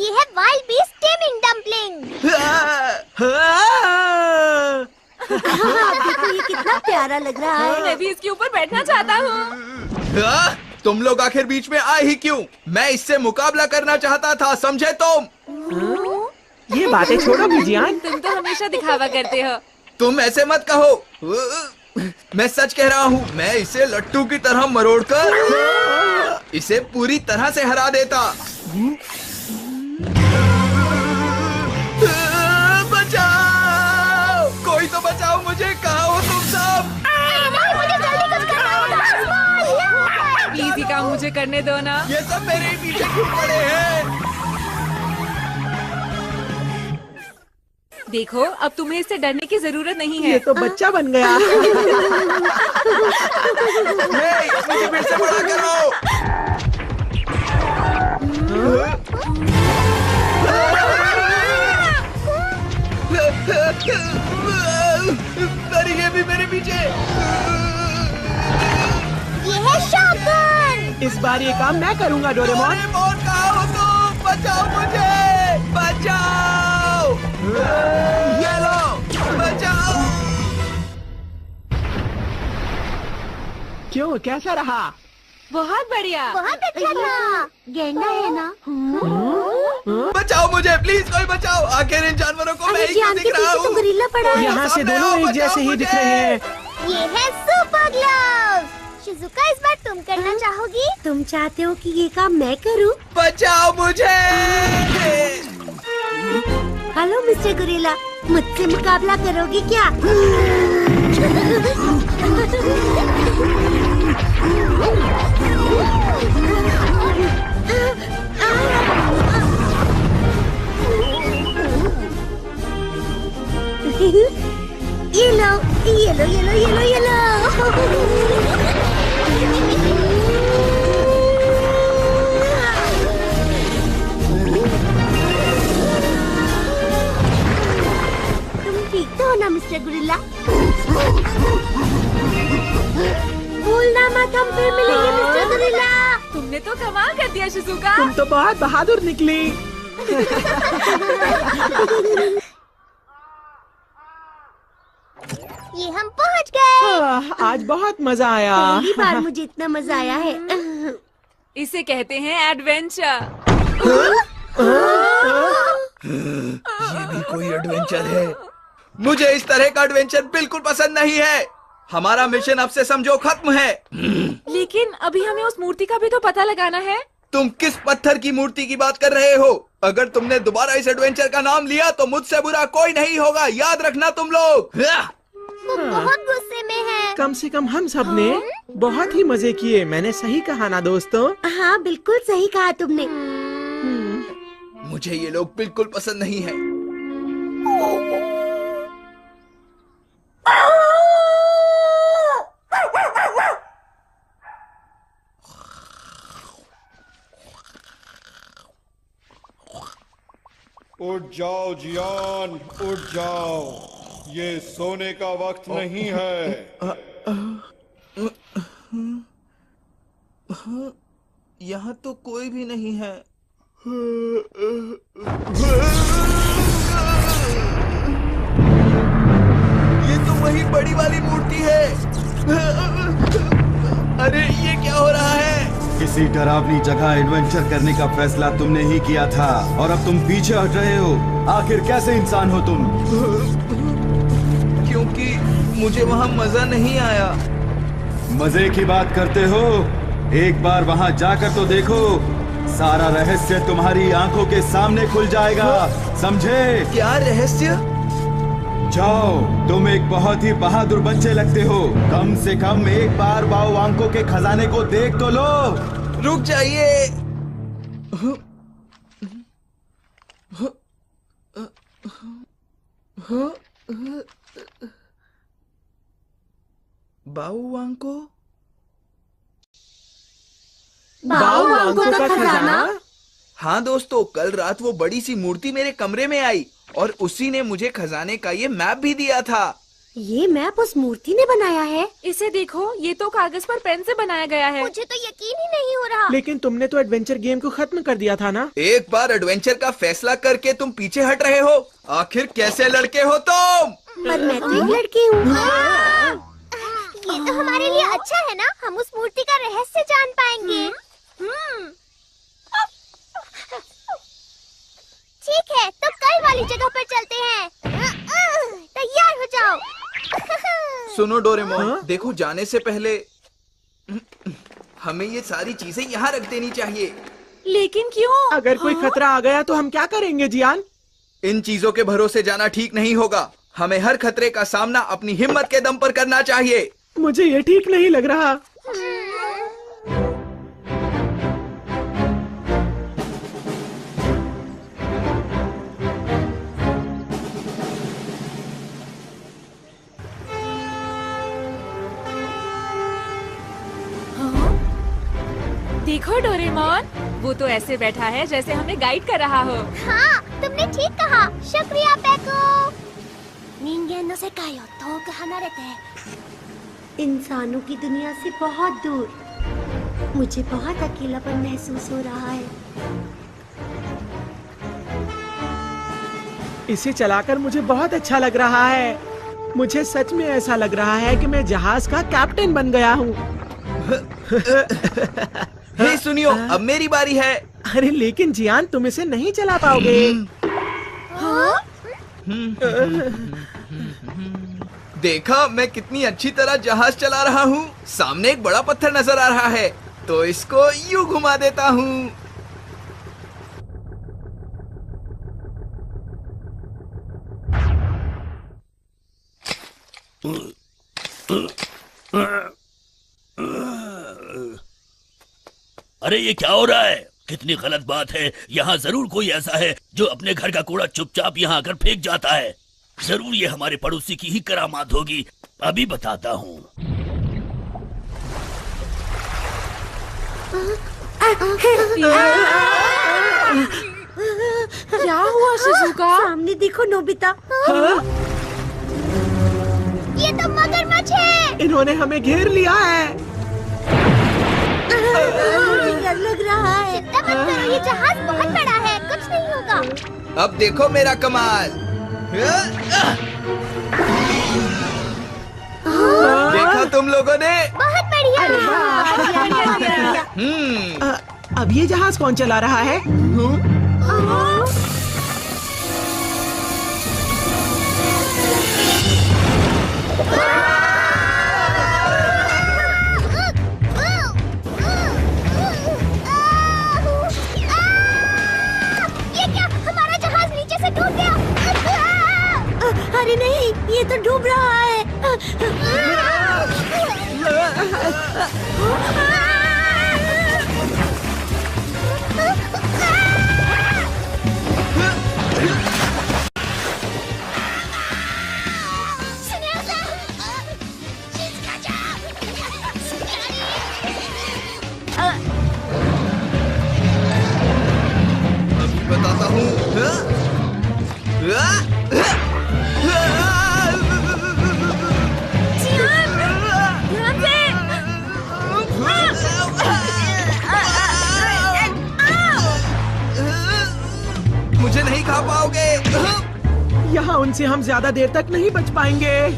ये है वाइल्ड बीस्ट टेमिंग डम्पलिंग। देखो ये कितना प्यारा लग रहा है। मैं भी इसके ऊपर बैठना चाहता हूँ। तुम लोग आखिर बीच में आए ही क्यों? मैं इससे मुकाबला करना चाहता था, समझे तुम? ये बातें छोड़ो मिजियान। तुम तो हमेशा दिखावा करते हो। तुम ऐसे मत कहो। मैं सच कह रहा हूँ। मैं इसे लट्टू की तरह मरोड़कर इसे पूरी तरह से हरा देता। बचाओ, कोई तो बचाओ मुझे। कहाँ हो तुम सब? प्लीज ये काम मुझे करने दो ना। ये सब मेरे पीछे क्यों पड़े हैं? देखो, अब तुम्हें इससे डरने की जरूरत नहीं है। ये तो बच्चा बन गया। मुझे फिर से बड़ा करो। ये भी मेरे पीछे। ये है शॉटगन। इस बार ये काम मैं करूंगा डोरेमोन। डोरेमोन कहाँ हो तुम? बचाओ मुझे, बचाओ। ये लो, बचाओ। क्यों, कैसा रहा? बहुत बढ़िया। बहुत अच्छा था। गेंडा है ना? बचाओ मुझे, प्लीज कोई बचाओ। आखिर इन जानवरों को मैं ही क्यों दिख रहा हूँ? गोरिल्ला पड़ा है। यहाँ से दोनों एक जैसे ही दिख रहे हैं। ये है सुपर ग्लव्स। शिजुका, इस बार तुम करना चाहोगी? तुम चाहते हो कि ये काम मैं करूं? बचाओ मुझे। हेलो मिस्टर गोरिल्ला, मुझसे मुकाबला करोगी क्या? ये लो, ये लो, ये लो, ये लो, ये लो। ठीक तो हो ना मिस्टर गुरिल्ला? भूलना मत, हम फिर मिलेंगे मिस्टर गुरिल्ला। तुमने तो कमाल कर दिया शिजुका। तुम तो बहुत बहादुर निकली। ये हम पहुंच गए। आज बहुत मजा आया। पहली बार मुझे इतना मजा आया है। इसे कहते हैं एडवेंचर। ये भी कोई एडवेंचर है? मुझे इस तरह का एडवेंचर बिल्कुल पसंद नहीं है। हमारा मिशन अब से समझो खत्म है। लेकिन अभी हमें उस मूर्ति का भी तो पता लगाना है। तुम किस पत्थर की मूर्ति की बात कर रहे हो? अगर तुमने दोबारा इस एडवेंचर का नाम लिया तो मुझसे बुरा कोई नहीं होगा, याद रखना तुम लोग। वो बहुत गुस्से में है। कम से कम हम सब ने बहुत ही मजे किए। मैंने सही कहा ना दोस्तों? हाँ बिल्कुल सही कहा तुमने। मुझे ये लोग बिल्कुल पसंद नहीं है। उठ जाओ जियान, उठ जाओ। ये सोने का वक्त नहीं है। यहाँ तो कोई भी नहीं है। ये तो वही बड़ी वाली मूर्ति है। अरे ये क्या हो रहा है? किसी डरावनी जगह एडवेंचर करने का फैसला तुमने ही किया था और अब तुम पीछे हट रहे हो। आखिर कैसे इंसान हो तुम? क्योंकि मुझे वहाँ मजा नहीं आया। मजे की बात करते हो? एक बार वहाँ जाकर तो देखो, सारा रहस्य तुम्हारी आंखों के सामने खुल जाएगा, समझे? क्या रहस्य? जाओ, तुम एक बहुत ही बहादुर बच्चे लगते हो। कम से कम एक बार बाओ आंखों के खजाने को देख तो लो। रुक जाइए। बाओ वांको? बाओ वांको का खजाना? हाँ दोस्तों, कल रात वो बड़ी सी मूर्ति मेरे कमरे में आई और उसी ने मुझे खजाने का ये मैप भी दिया था। ये मैप उस मूर्ति ने बनाया है? इसे देखो, ये तो कागज पर पेन से बनाया गया है। मुझे तो यकीन ही नहीं हो रहा। लेकिन तुमने तो एडवेंचर गेम को खत्म कर दिया था ना? एक बार एडवेंचर का फैसला करके तुम पीछे हट रहे हो। आखिर कैसे लड़के हो तुम? पर मैं तो एक लड़की हूँ। ये तो हमारे लिए अच्छा है ना, हम उस मूर्ति का रहस्य जान पाएंगे। ठीक है, तो कल वाली जगह पर चलते हैं। तैयार हो जाओ। सुनो डोरेमोन, देखो जाने से पहले हमें ये सारी चीजें यहाँ रख देनी चाहिए। लेकिन क्यों? अगर कोई खतरा आ गया तो हम क्या करेंगे जियान? इन चीजों के भरोसे जाना ठीक नहीं होगा। हमें हर खतरे का सामना अपनी हिम्मत के दम पर करना चाहिए। मुझे ये ठीक नहीं लग रहा। देखो डोरेमोन, वो तो ऐसे बैठा है जैसे हमें गाइड कर रहा हो। हाँ, तुमने ठीक कहा। शुक्रिया पेको। नींगेन नो सेकाई ओ तोकु हानारेते। इंसानों की दुनिया से बहुत दूर। मुझे बहुत अकेलापन महसूस हो रहा है। इसे चलाकर मुझे बहुत अच्छा लग रहा है। मुझे सच में ऐसा लग रहा है कि मैं जहाज का कैप्टन बन गया हूँ। हे सुनियो, अब मेरी बारी है। अरे लेकिन जियान, तुम इसे नहीं चला पाओगे। देखा मैं कितनी अच्छी तरह जहाज चला रहा हूँ। सामने एक बड़ा पत्थर नजर आ रहा है, तो इसको यूं घुमा देता हूँ। अरे ये क्या हो रहा है? कितनी गलत बात है। यहाँ जरूर कोई ऐसा है जो अपने घर का कूड़ा चुपचाप यहाँ आकर फेंक जाता है। जरूर ये हमारे पड़ोसी की ही करामात होगी। अभी बताता हूँ। क्या हुआ शिजुका? सामने देखो नोबिता। ये तो मगरमच्छ है। इन्होंने हमें घेर लिया है। डर लग रहा है। चिंता मत करो, ये जहाज बहुत बड़ा है, कुछ नहीं होगा। अब देखो मेरा कमाल। देखा तुम लोगों ने? बहुत बढ़िया। अब ये जहाज कौन चला रहा है? ये क्या? हमारा जहाज नीचे से टूट गया। अरे नहीं, ये तो डूब रहा है। अभी बताता हूँ। मुझे नहीं खा पाओगे। यहाँ उनसे हम ज्यादा देर तक नहीं बच पाएंगे।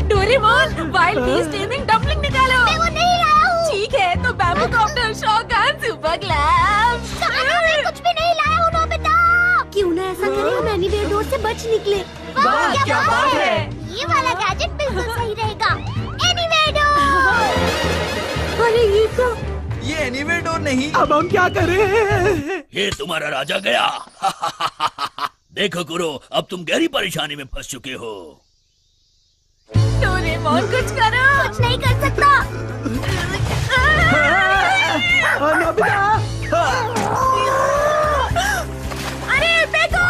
Doraemon, wild beast taming dumpling निकालो। मैं वो नहीं लाया हूँ। ठीक है, तो bamboo copter, shotgun, super glams. मैं कुछ भी नहीं लाया हूँ नोबिता। क्यों ना ऐसा करें, हम एनीवेयर डोर से बच निकले। वाह, क्या बात है। ये वाला गैजेट बिल्कुल सही रहेगा। Anywhere door. अरे ये तो ये एनीवेयर डोर नहीं। अब हम क्या करें? ये तुम्हारा राजा गया। देखो गुरु, अब तुम गहरी परेशानी में फंस चुके हो। डोरेमोन कुछ करो। कुछ नहीं कर सकता। नोबिता! अरे देखो।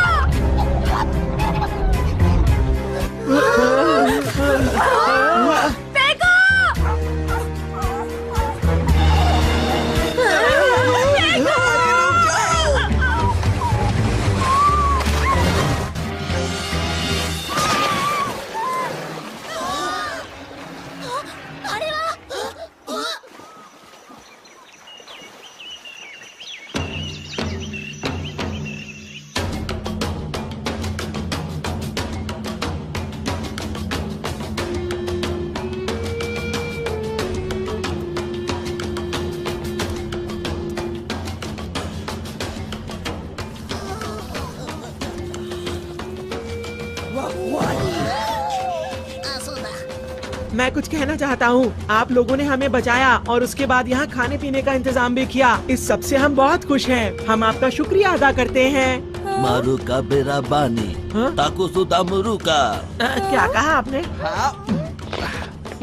मैं कुछ कहना चाहता हूँ। आप लोगों ने हमें बचाया और उसके बाद यहाँ खाने पीने का इंतजाम भी किया। इस सब से हम बहुत खुश हैं। हम आपका शुक्रिया अदा करते हैं। मारुका बेरा बानी ताकू सुदा मुरुका। क्या कहा आपने?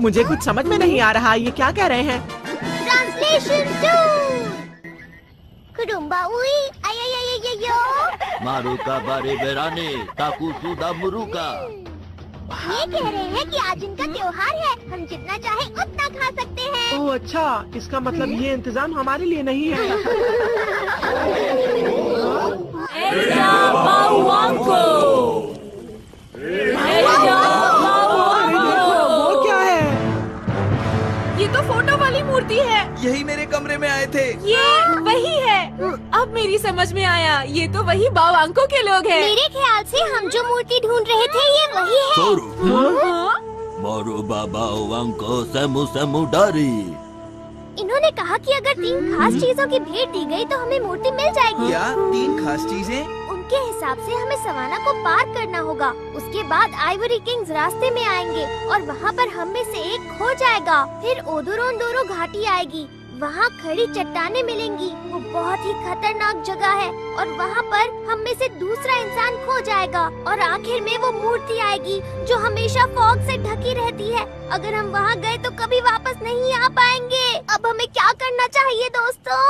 मुझे कुछ समझ में नहीं आ रहा। ये क्या कह रहे हैं? ट्रांसलेशन 2। कुडुम्बा उई आयो। मारुका बारे बेराने ताकू सुदा मुरुका। ये कह रहे हैं कि आज इनका त्योहार है, हम जितना चाहे उतना खा सकते हैं। ओह अच्छा, इसका मतलब ये इंतजाम हमारे लिए नहीं है। वो क्या है? ये तो फोटो वाली मूर्ति है। यही मेरे कमरे में आए थे। ये वही है। अब मेरी समझ में आया, ये तो वही बावांको के लोग हैं। मेरे ख्याल से हम जो मूर्ति ढूंढ रहे थे ये वही है। मारू बाबा वांको समु समु डारी। इन्होंने कहा कि अगर 3 खास चीजों की भेंट दी गई तो हमें मूर्ति मिल जाएगी। क्या 3 खास चीजें? उनके हिसाब से हमें सवाना को पार करना होगा। उसके बाद आइवरी किंग्स रास्ते में आएंगे और वहाँ पर हम में से एक खो जाएगा। फिर ओदोरोंडोरो घाटी आएगी। वहाँ खड़ी चट्टानें मिलेंगी। वो बहुत ही खतरनाक जगह है और वहाँ पर हम में से दूसरा इंसान खो जाएगा और आखिर में वो मूर्ति आएगी जो हमेशा फॉग से ढकी रहती है। अगर हम वहाँ गए तो कभी वापस नहीं आ पाएंगे। अब हमें क्या करना चाहिए दोस्तों?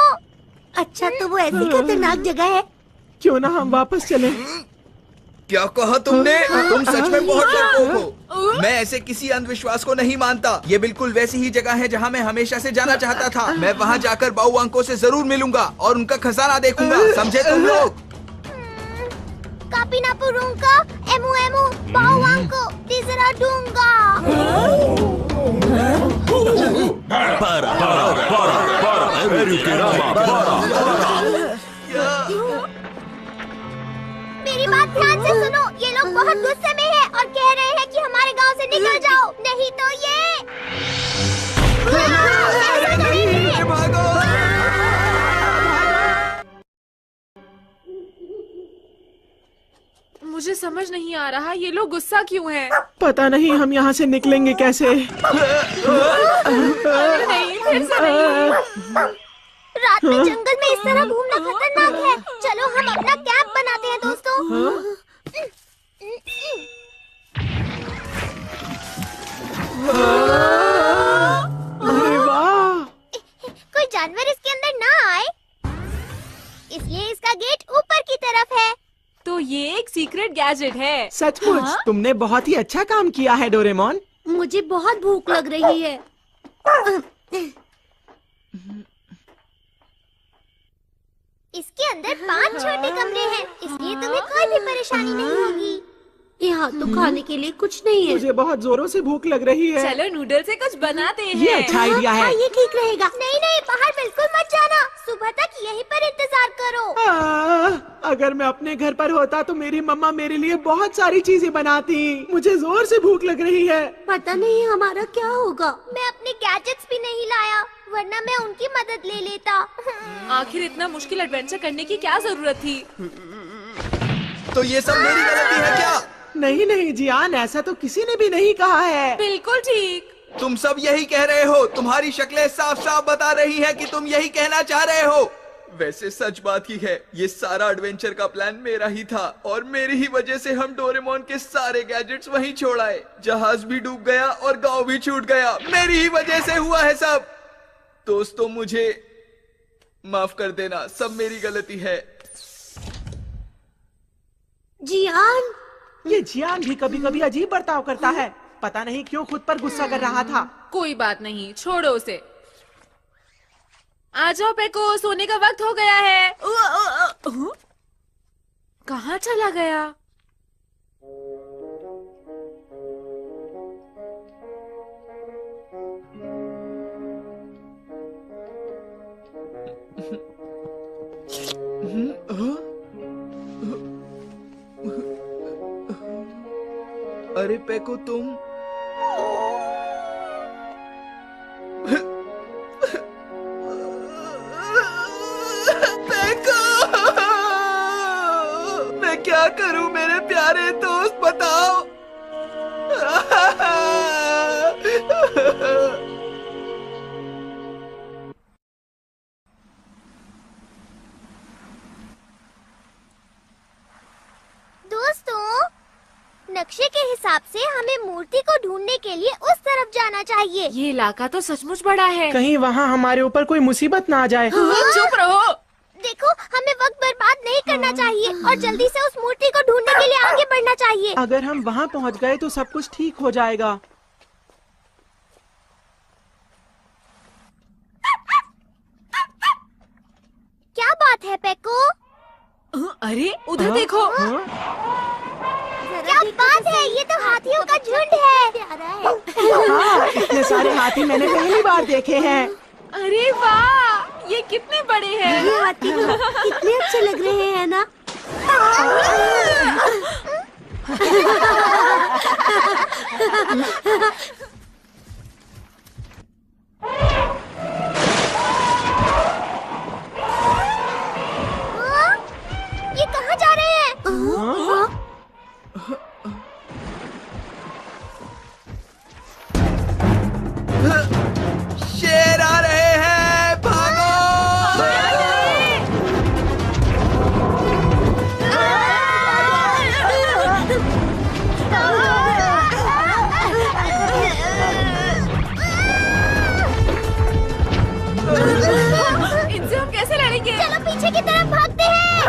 अच्छा, तो वो ऐसी खतरनाक जगह है। क्यों ना हम वापस चले? क्या कहा तुमने? तुम सच में बहुत डरपोक हो। मैं ऐसे किसी अंधविश्वास को नहीं मानता। ये बिल्कुल वैसी ही जगह है जहाँ मैं हमेशा से जाना चाहता था। मैं वहाँ जाकर बाऊ अंकों से जरूर मिलूंगा और उनका खजाना देखूंगा। समझे तुम लोग? कापिनापुरुंका, एमू एमू, बाऊ अंको, तीसरा डूंगा। मेरी बात ध्यान से सुनो। ये लोग बहुत गुस्से में हैं और कह रहे हैं कि हमारे गांव से निकल जाओ, नहीं तो ये ऐसा करेंगे। मुझे समझ नहीं आ रहा ये लोग गुस्सा क्यों हैं? पता नहीं हम यहाँ से निकलेंगे कैसे। नहीं, फिर से नहीं। रात में जंगल में इस तरह घूमना खतरनाक है। चलो हम अपना कैंप बनाते हैं दोस्तों। अरे वाह! कोई जानवर इसके अंदर ना आए, इसलिए इसका गेट ऊपर की तरफ है। तो ये एक सीक्रेट गैजेट है। सचमुच तुमने बहुत ही अच्छा काम किया है डोरेमोन। मुझे बहुत भूख लग रही है। इसके अंदर 5 छोटे कमरे हैं, इसलिए तुम्हें कोई भी परेशानी नहीं होगी। यहाँ तो खाने के लिए कुछ नहीं है। मुझे बहुत जोरों से भूख लग रही है। चलो नूडल से कुछ बनाते हैं। ये अच्छा आइडिया है। ये ठीक रहेगा। नहीं नहीं, बाहर बिल्कुल मत जाना। सुबह तक यहीं पर इंतजार करो। अगर मैं अपने घर पर होता तो मेरी मम्मा मेरे लिए बहुत सारी चीजें बनाती। मुझे जोर से भूख लग रही है। पता नहीं हमारा क्या होगा। मैं अपने गैजेट्स भी नहीं लाया, वरना मैं उनकी मदद ले लेता। आखिर इतना मुश्किल एडवेंचर करने की क्या जरूरत थी? तो ये सब मेरी गलती है क्या? नहीं नहीं जियान, ऐसा तो किसी ने भी नहीं कहा है। बिल्कुल ठीक। तुम सब यही कह रहे हो। तुम्हारी शक्लें साफ साफ बता रही हैं कि तुम यही कहना चाह रहे हो। वैसे सच बात ही है, ये सारा एडवेंचर का प्लान मेरा ही था और मेरी ही वजह से हम डोरेमोन के सारे गैजेट्स वहीं छोड़ आए। जहाज भी डूब गया और गांव भी छूट गया। मेरी ही वजह से हुआ है सब। दोस्तों मुझे माफ कर देना, सब मेरी गलती है। जियान, ये जियान भी कभी कभी अजीब बर्ताव करता है। पता नहीं क्यों खुद पर गुस्सा कर रहा था। कोई बात नहीं, छोड़ो उसे। आ जाओ पेको, सोने का वक्त हो गया है। कहाँ चला गया? अरे पेको तुम पेको, मैं क्या करूं मेरे प्यारे दोस्त, बताओ। दोस्तों, नक्शे के हिसाब से हमें मूर्ति को ढूंढने के लिए उस तरफ जाना चाहिए। ये इलाका तो सचमुच बड़ा है। कहीं वहाँ हमारे ऊपर कोई मुसीबत ना आ जाए। चुप रहो। देखो, हमें वक्त बर्बाद नहीं करना चाहिए और जल्दी से उस मूर्ति को ढूंढने के लिए आगे बढ़ना चाहिए। अगर हम वहाँ पहुँच गए तो सब कुछ ठीक हो जाएगा। क्या बात है पेको? अरे उधर देखो। क्या बात है, ये तो हाथियों का झुंड है। इतने सारे हाथी मैंने पहली बार देखे हैं। अरे वाह, ये कितने बड़े हैं। ये हाथी तो कितने अच्छे लग रहे हैं ना। ये कहाँ जा रहे हैं? शेर आ रहे हैं, की तरफ भागते हैं।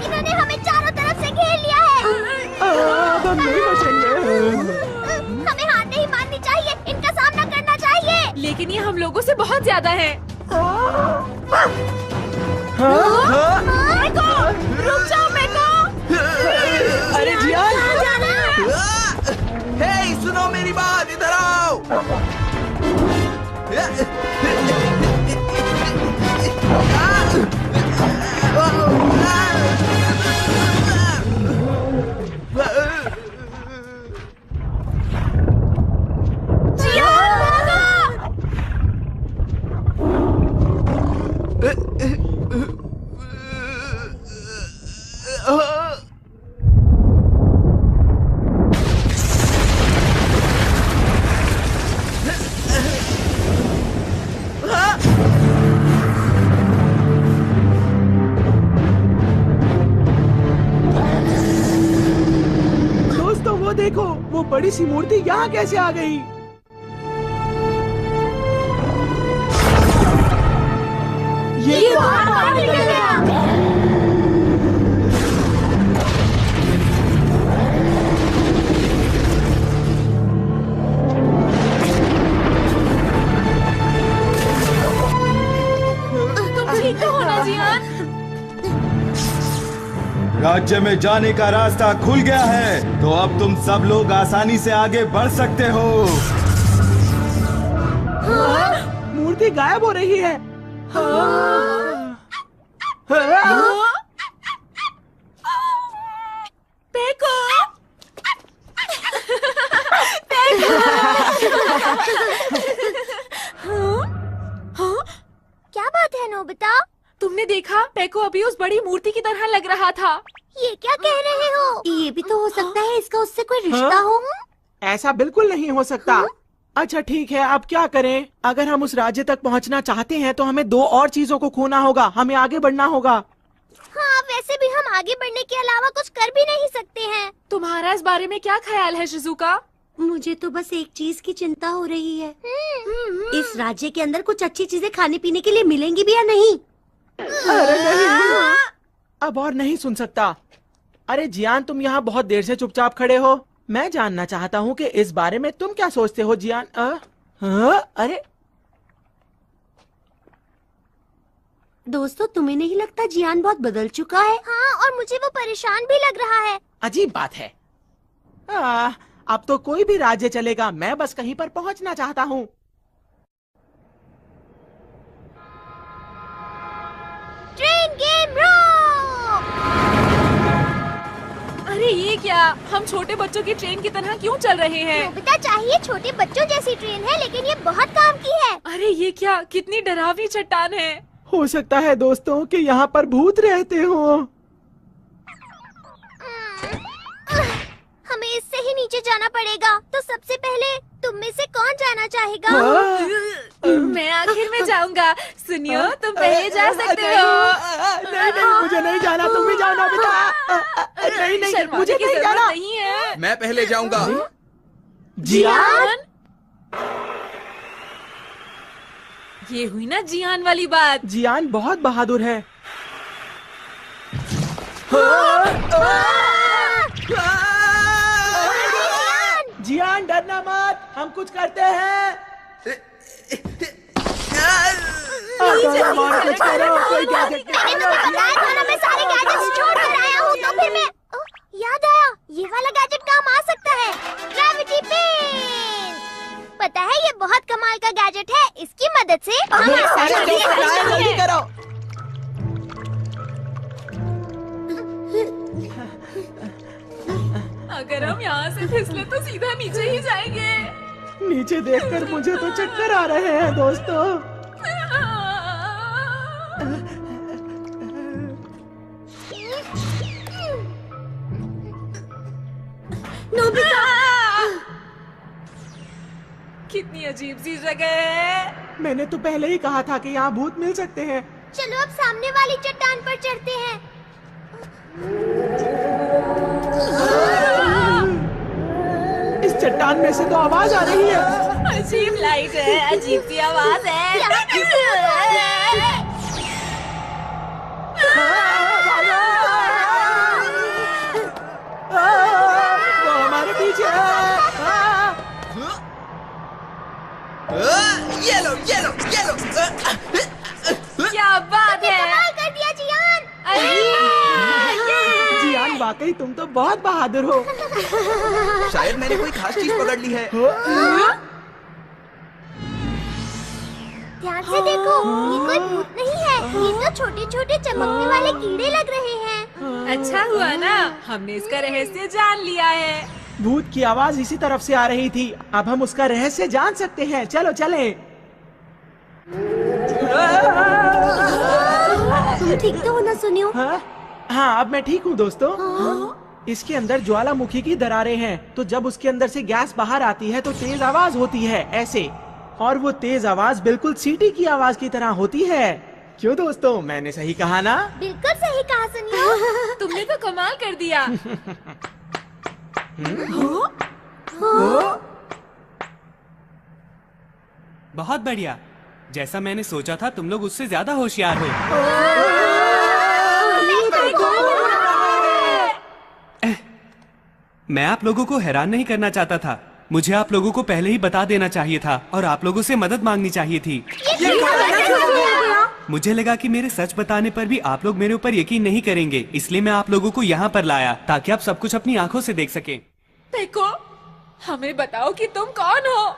इन्होंने हमें चारों तरफ से घेर लिया है। अब हम नहीं बचेंगे। हमें हार नहीं माननी चाहिए, इनका सामना करना चाहिए। लेकिन ये हम लोगों से बहुत ज्यादा है। मेको, रुक जाओ मेको। अरे जियान, हे, सुनो मेरी बात, इधर आओ। दोस्तों वो देखो, वो बड़ी सी मूर्ति यहाँ कैसे आ गई? ये बाहर निकल गया। तुम ठीक तो हो ना जियान? राज्य में जाने का रास्ता खुल गया है, तो अब तुम सब लोग आसानी से आगे बढ़ सकते हो। मूर्ति गायब हो रही है। पेको, क्या बात है नोबिता? तुमने देखा? पेको अभी उस बड़ी मूर्ति की तरह लग रहा था। ये क्या कह रहे हो? ये भी तो हो सकता है इसका उससे कोई रिश्ता हो। ऐसा बिल्कुल नहीं हो सकता। अच्छा ठीक है, अब क्या करें? अगर हम उस राज्य तक पहुंचना चाहते हैं तो हमें 2 और चीजों को खोना होगा। हमें आगे बढ़ना होगा। हाँ, वैसे भी हम आगे बढ़ने के अलावा कुछ कर भी नहीं सकते हैं। तुम्हारा इस बारे में क्या ख्याल है शिजुका? मुझे तो बस एक चीज की चिंता हो रही है। इस राज्य के अंदर कुछ अच्छी चीजें खाने पीने के लिए मिलेंगी भी या नहीं? अरे नहीं, अब और नहीं सुन सकता। अरे जियान, तुम यहाँ बहुत देर से चुपचाप खड़े हो। मैं जानना चाहता हूँ कि इस बारे में तुम क्या सोचते हो जियान? अरे दोस्तों, तुम्हें नहीं लगता जियान बहुत बदल चुका है? हाँ, और मुझे वो परेशान भी लग रहा है। अजीब बात है। अब तो कोई भी राज्य चलेगा, मैं बस कहीं पर पहुंचना चाहता हूँ। ट्रेन गेम रोक! अरे ये क्या? हम छोटे बच्चों की ट्रेन की तरह क्यों चल रहे हैं? नोबिता, चाहिए छोटे बच्चों जैसी ट्रेन है, लेकिन ये बहुत काम की है। अरे ये क्या? कितनी डरावनी चट्टान है। हो सकता है दोस्तों कि यहाँ पर भूत रहते हो। हमें इससे ही नीचे जाना पड़ेगा। तो सबसे पहले तुम में से कौन जाना चाहेगा? मैं आखिर में जाऊंगा। सुनियो, तुम पहले जा सकते हो। नहीं, मुझे नहीं जाना, तुम भी जाओ नोबिता। नहीं, मुझे नहीं जाना। नहीं है। मैं पहले जाऊंगा। जियान? ये हुई ना जियान वाली बात। जियान बहुत बहादुर है। जियान, डरना मत, हम कुछ करते हैं। कुछ करो, कोई गैजेट मैंने तुम्हें बताया था ना, मैं सारे गैजेट्स छोड़ कर आया हूँ। तो फिर मैं याद आया, ये वाला गैजेट काम आ सकता है। Gravity pen. पता है, ये बहुत कमाल का गैजेट है। इसकी मदद से हम जल्दी करो। अगर हम यहाँ से फिसले तो सीधा नीचे ही जाएंगे। नीचे देखकर मुझे तो चक्कर आ रहे हैं दोस्तों। नोबिता! कितनी अजीब सी जगह है। मैंने तो पहले ही कहा था कि यहाँ भूत मिल सकते हैं। चलो अब सामने वाली चट्टान पर चढ़ते हैं। इस चट्टान में से तो आवाज आ रही है। अजीब लाइट है, अजीब सी आवाज है। ये लो। क्या बात है। कमाल कर दिया जियान। जियान, वाकई तुम तो बहुत बहादुर हो। शायद मैंने कोई खास चीज पकड़ ली है। ध्यान से देखो, ये कोई भूत नहीं है, ये तो छोटे छोटे चमकने वाले कीड़े लग रहे हैं। अच्छा हुआ ना, हमने इसका रहस्य जान लिया है। भूत की आवाज इसी तरफ से आ रही थी। अब हम उसका रहस्य जान सकते हैं। चलो चलें। तुम ठीक तो हो ना सुनियो? हाँ, अब मैं ठीक हूँ दोस्तों। इसके अंदर ज्वालामुखी की दरारें हैं, तो जब उसके अंदर से गैस बाहर आती है तो तेज आवाज होती है ऐसे, और वो तेज आवाज बिल्कुल सीटी की आवाज की तरह होती है। क्यों दोस्तों, मैंने सही कहा ना? बिल्कुल सही कहा सुनियो। तुमने तो कमाल कर दिया। बहुत बढ़िया। जैसा मैंने सोचा था, तुम लोग उससे ज्यादा होशियार हो। मैं आप लोगों को हैरान नहीं करना चाहता था। मुझे आप लोगों को पहले ही बता देना चाहिए था और आप लोगों से मदद मांगनी चाहिए थी। मुझे लगा कि मेरे सच बताने पर भी आप लोग मेरे ऊपर यकीन नहीं करेंगे, इसलिए मैं आप लोगों को यहाँ पर लाया ताकि आप सब कुछ अपनी आंखों से देख सकें। देखो, हमें बताओ कि तुम कौन हो?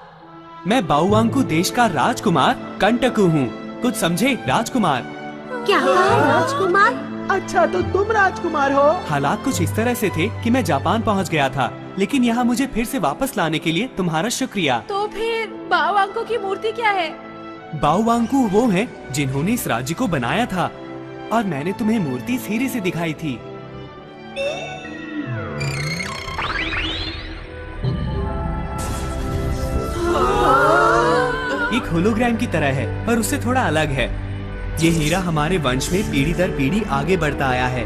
मैं बाउवांकू देश का राजकुमार कंटकू हूँ। कुछ समझे? राजकुमार। क्या राजकुमार? अच्छा, तो तुम राजकुमार हो। हालात कुछ इस तरह से थे कि मैं जापान पहुँच गया था, लेकिन यहाँ मुझे फिर से वापस लाने के लिए तुम्हारा शुक्रिया। तो फिर बाओवांको की मूर्ति क्या है? बाउवांकू वो हैं जिन्होंने इस राज्य को बनाया था, और मैंने तुम्हें मूर्ति इस हीरे से दिखाई थी। एक होलोग्राम की तरह है, पर उससे थोड़ा अलग है। ये हीरा हमारे वंश में पीढ़ी दर पीढ़ी आगे बढ़ता आया है।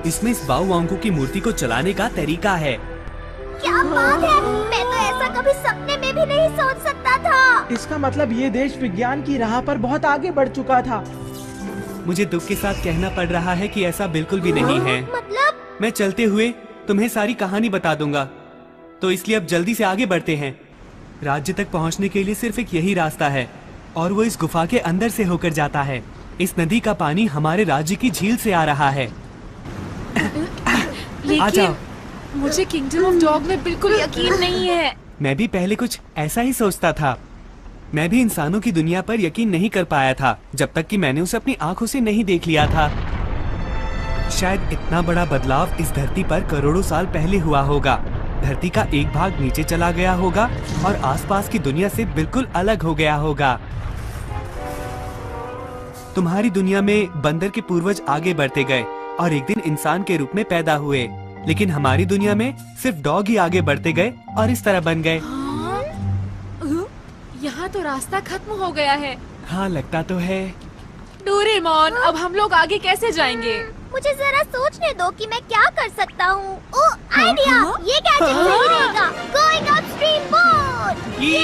इसमें इस बाउवांकू की मूर्ति को चलाने का तरीका है। क्या बात है, मैं तो ऐसा कभी सपने में भी नहीं सोच सकता था। इसका मतलब ये देश विज्ञान की राह पर बहुत आगे बढ़ चुका था। मुझे दुख के साथ कहना पड़ रहा है कि ऐसा बिल्कुल भी नहीं है। मतलब? मैं चलते हुए तुम्हें सारी कहानी बता दूंगा, तो इसलिए अब जल्दी से आगे बढ़ते हैं। राज्य तक पहुंचने के लिए सिर्फ एक यही रास्ता है, और वो इस गुफा के अंदर से होकर जाता है। इस नदी का पानी हमारे राज्य की झील से आ रहा है। आ जाओ। मुझे किंगडम ऑफ डॉग में बिल्कुल यकीन नहीं है। मैं भी पहले कुछ ऐसा ही सोचता था। मैं भी इंसानों की दुनिया पर यकीन नहीं कर पाया था, जब तक कि मैंने उसे अपनी आंखों से नहीं देख लिया था। शायद इतना बड़ा बदलाव इस धरती पर करोड़ों साल पहले हुआ होगा। धरती का एक भाग नीचे चला गया होगा और आसपास की दुनिया से बिल्कुल अलग हो गया होगा। तुम्हारी दुनिया में बंदर के पूर्वज आगे बढ़ते गए और एक दिन इंसान के रूप में पैदा हुए, लेकिन हमारी दुनिया में सिर्फ डॉग ही आगे बढ़ते गए और इस तरह बन गए। यहाँ तो रास्ता खत्म हो गया है। हाँ, लगता तो है। डोरेमोन, अब हम लोग आगे कैसे जाएंगे? मुझे जरा सोचने दो कि मैं क्या कर सकता हूँ। ओह, आइडिया! ये गैजेट सही रहेगा। Going upstream boat! मुझे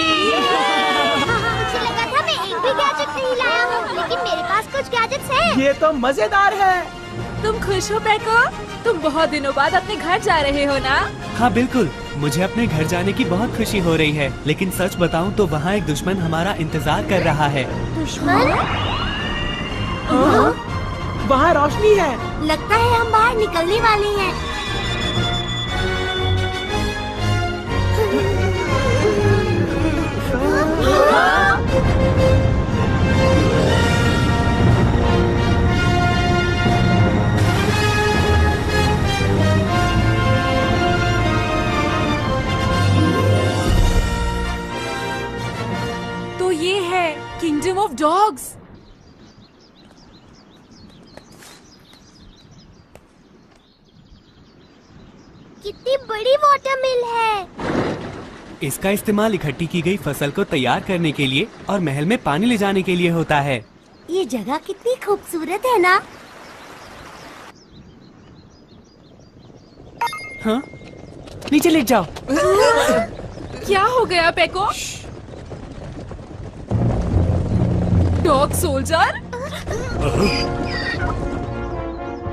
लगा था मैं एक भी गैजेट नहीं लाया हूँ, लेकिन मेरे पास कुछ गैजेट्स हैं। ये तो मजेदार है। तुम खुश हो पेको? तुम बहुत दिनों बाद अपने घर जा रहे हो ना? हाँ बिल्कुल, मुझे अपने घर जाने की बहुत खुशी हो रही है, लेकिन सच बताऊं तो वहाँ एक दुश्मन हमारा इंतजार कर रहा है। दुश्मन? वहाँ रोशनी है। लगता है हम बाहर निकलने वाले हैं। तो ये है किंगडम ऑफ डॉग्स। कितनी बड़ी वाटर मिल है। इसका इस्तेमाल इकट्ठी की गई फसल को तैयार करने के लिए और महल में पानी ले जाने के लिए होता है। ये जगह कितनी खूबसूरत है ना? हाँ? नीचे लेट जाओ। क्या हो गया पेको? Dog soldier?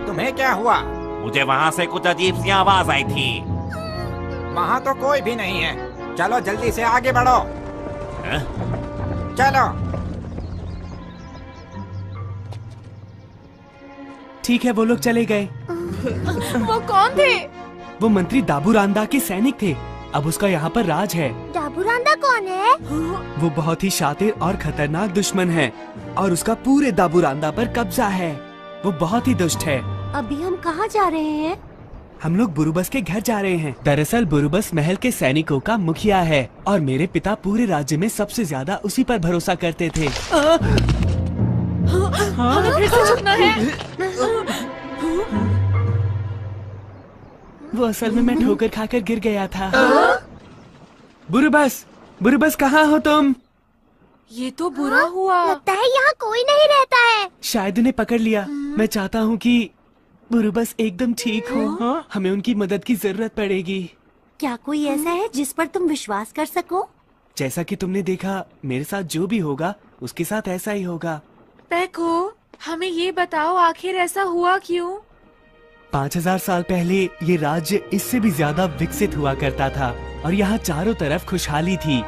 तुम्हें क्या हुआ? मुझे वहाँ से कुछ अजीब सी आवाज आई थी। वहाँ तो कोई भी नहीं है। चलो जल्दी से आगे बढ़ो। चलो। ठीक है, वो लोग चले गए। वो कौन थे? वो मंत्री दाबूरांदा के सैनिक थे। अब उसका यहाँ पर राज है। दाबूरांदा कौन है? वो बहुत ही शातिर और खतरनाक दुश्मन है और उसका पूरे दाबूरांदा पर कब्जा है। वो बहुत ही दुष्ट है। अभी हम कहाँ जा रहे हैं? हम लोग बुरुबस के घर जा रहे हैं। दरअसल बुरुबस महल के सैनिकों का मुखिया है और मेरे पिता पूरे राज्य में सबसे ज्यादा उसी पर भरोसा करते थे। हमें फिर से छुपना है। वो असल में मैं ठोकर खाकर गिर गया था। बुरुबस, बुरुबस कहाँ हो तुम? ये तो बुरा हुआ। लगता है यहाँ कोई नहीं रहता है। शायद उन्हें पकड़ लिया। मैं चाहता हूँ कि बुरुबस एकदम ठीक हो। हमें उनकी मदद की जरूरत पड़ेगी। क्या कोई ऐसा है जिस पर तुम विश्वास कर सको? जैसा कि तुमने देखा, मेरे साथ जो भी होगा उसके साथ ऐसा ही होगा। पैको, हमें ये बताओ आखिर ऐसा हुआ क्यों? 5000 साल पहले ये राज्य इससे भी ज्यादा विकसित हुआ करता था और यहाँ चारों तरफ खुशहाली थी।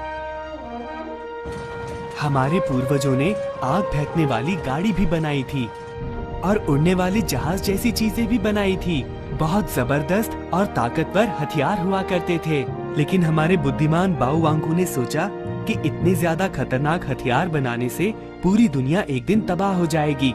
हमारे पूर्वजों ने आग फेंकने वाली गाड़ी भी बनाई थी और उड़ने वाली जहाज जैसी चीजें भी बनाई थी। बहुत जबरदस्त और ताकतवर हथियार हुआ करते थे, लेकिन हमारे बुद्धिमान बाओवांगू ने सोचा कि इतने ज्यादा खतरनाक हथियार बनाने से पूरी दुनिया एक दिन तबाह हो जाएगी।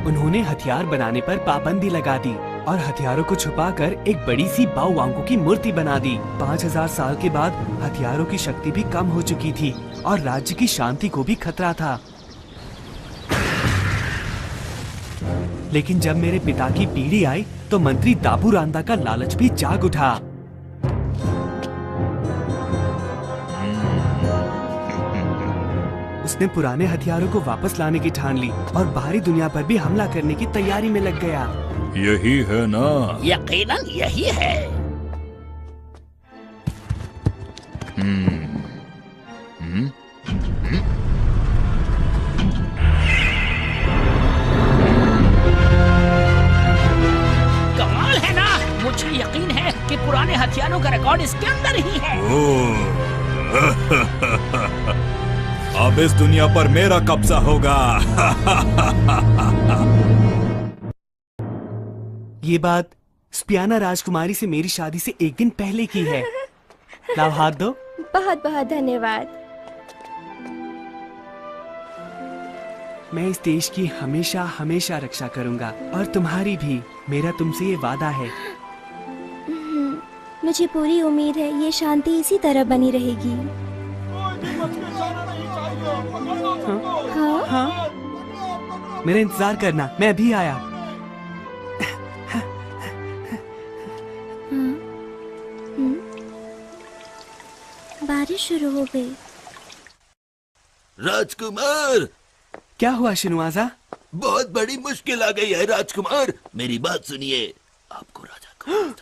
उन्होंने हथियार बनाने पर पाबंदी लगा दी और हथियारों को छुपाकर एक बड़ी सी बाओवांगू की मूर्ति बना दी। 5000 साल के बाद हथियारों की शक्ति भी कम हो चुकी थी और राज्य की शांति को भी खतरा था। लेकिन जब मेरे पिता की पीढ़ी आई तो मंत्री दाबूरांदा का लालच भी जाग उठा। उसने पुराने हथियारों को वापस लाने की ठान ली और बाहरी दुनिया पर भी हमला करने की तैयारी में लग गया। यही है ना? यकीनन यही है। कमाल है ना? मुझे यकीन है कि पुराने हथियारों का रिकॉर्ड इसके अंदर ही है। अब इस दुनिया पर मेरा कब्जा होगा। ये बात स्पियाना राजकुमारी से मेरी शादी से एक दिन पहले की है। लाओ हाथ दो। बहुत बहुत धन्यवाद। मैं इस देश की हमेशा हमेशा रक्षा करूंगा और तुम्हारी भी। मेरा तुमसे ये वादा है। मुझे पूरी उम्मीद है ये शांति इसी तरह बनी रहेगी। हाँ? हाँ? मेरा इंतजार करना, मैं अभी आया। बारिश शुरू हो गई। राजकुमार, क्या हुआ शिनुआजा? बहुत बड़ी मुश्किल आ गई है राजकुमार। मेरी बात सुनिए। आपको राजा को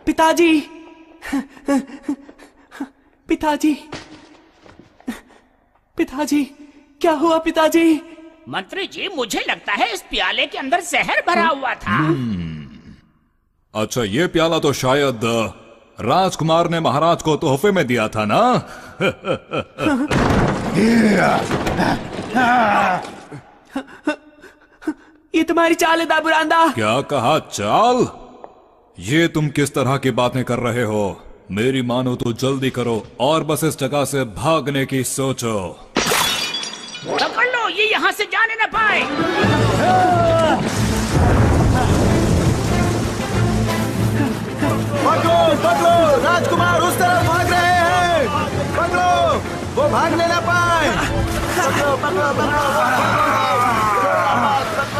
पिताजी, पिताजी, पिताजी, क्या हुआ पिताजी? मंत्री जी, मुझे लगता है इस प्याले के अंदर जहर भरा हुआ था। अच्छा, ये प्याला तो शायद राजकुमार ने महाराज को तोहफे में दिया था ना? ये तुम्हारी चाल है दाबूरांदा। क्या कहा चाल? ये तुम किस तरह की बातें कर रहे हो? मेरी मानो तो जल्दी करो और बस इस जगह से भागने की सोचो। पकड़ लो, ये यहाँ से जाने न पाए। पकड़ो, पकड़ो, राजकुमार उस तरफ भाग रहे हैं। पकड़ो, वो भागने न पाए। पकड़ो, पकड़ो, पकड़ो,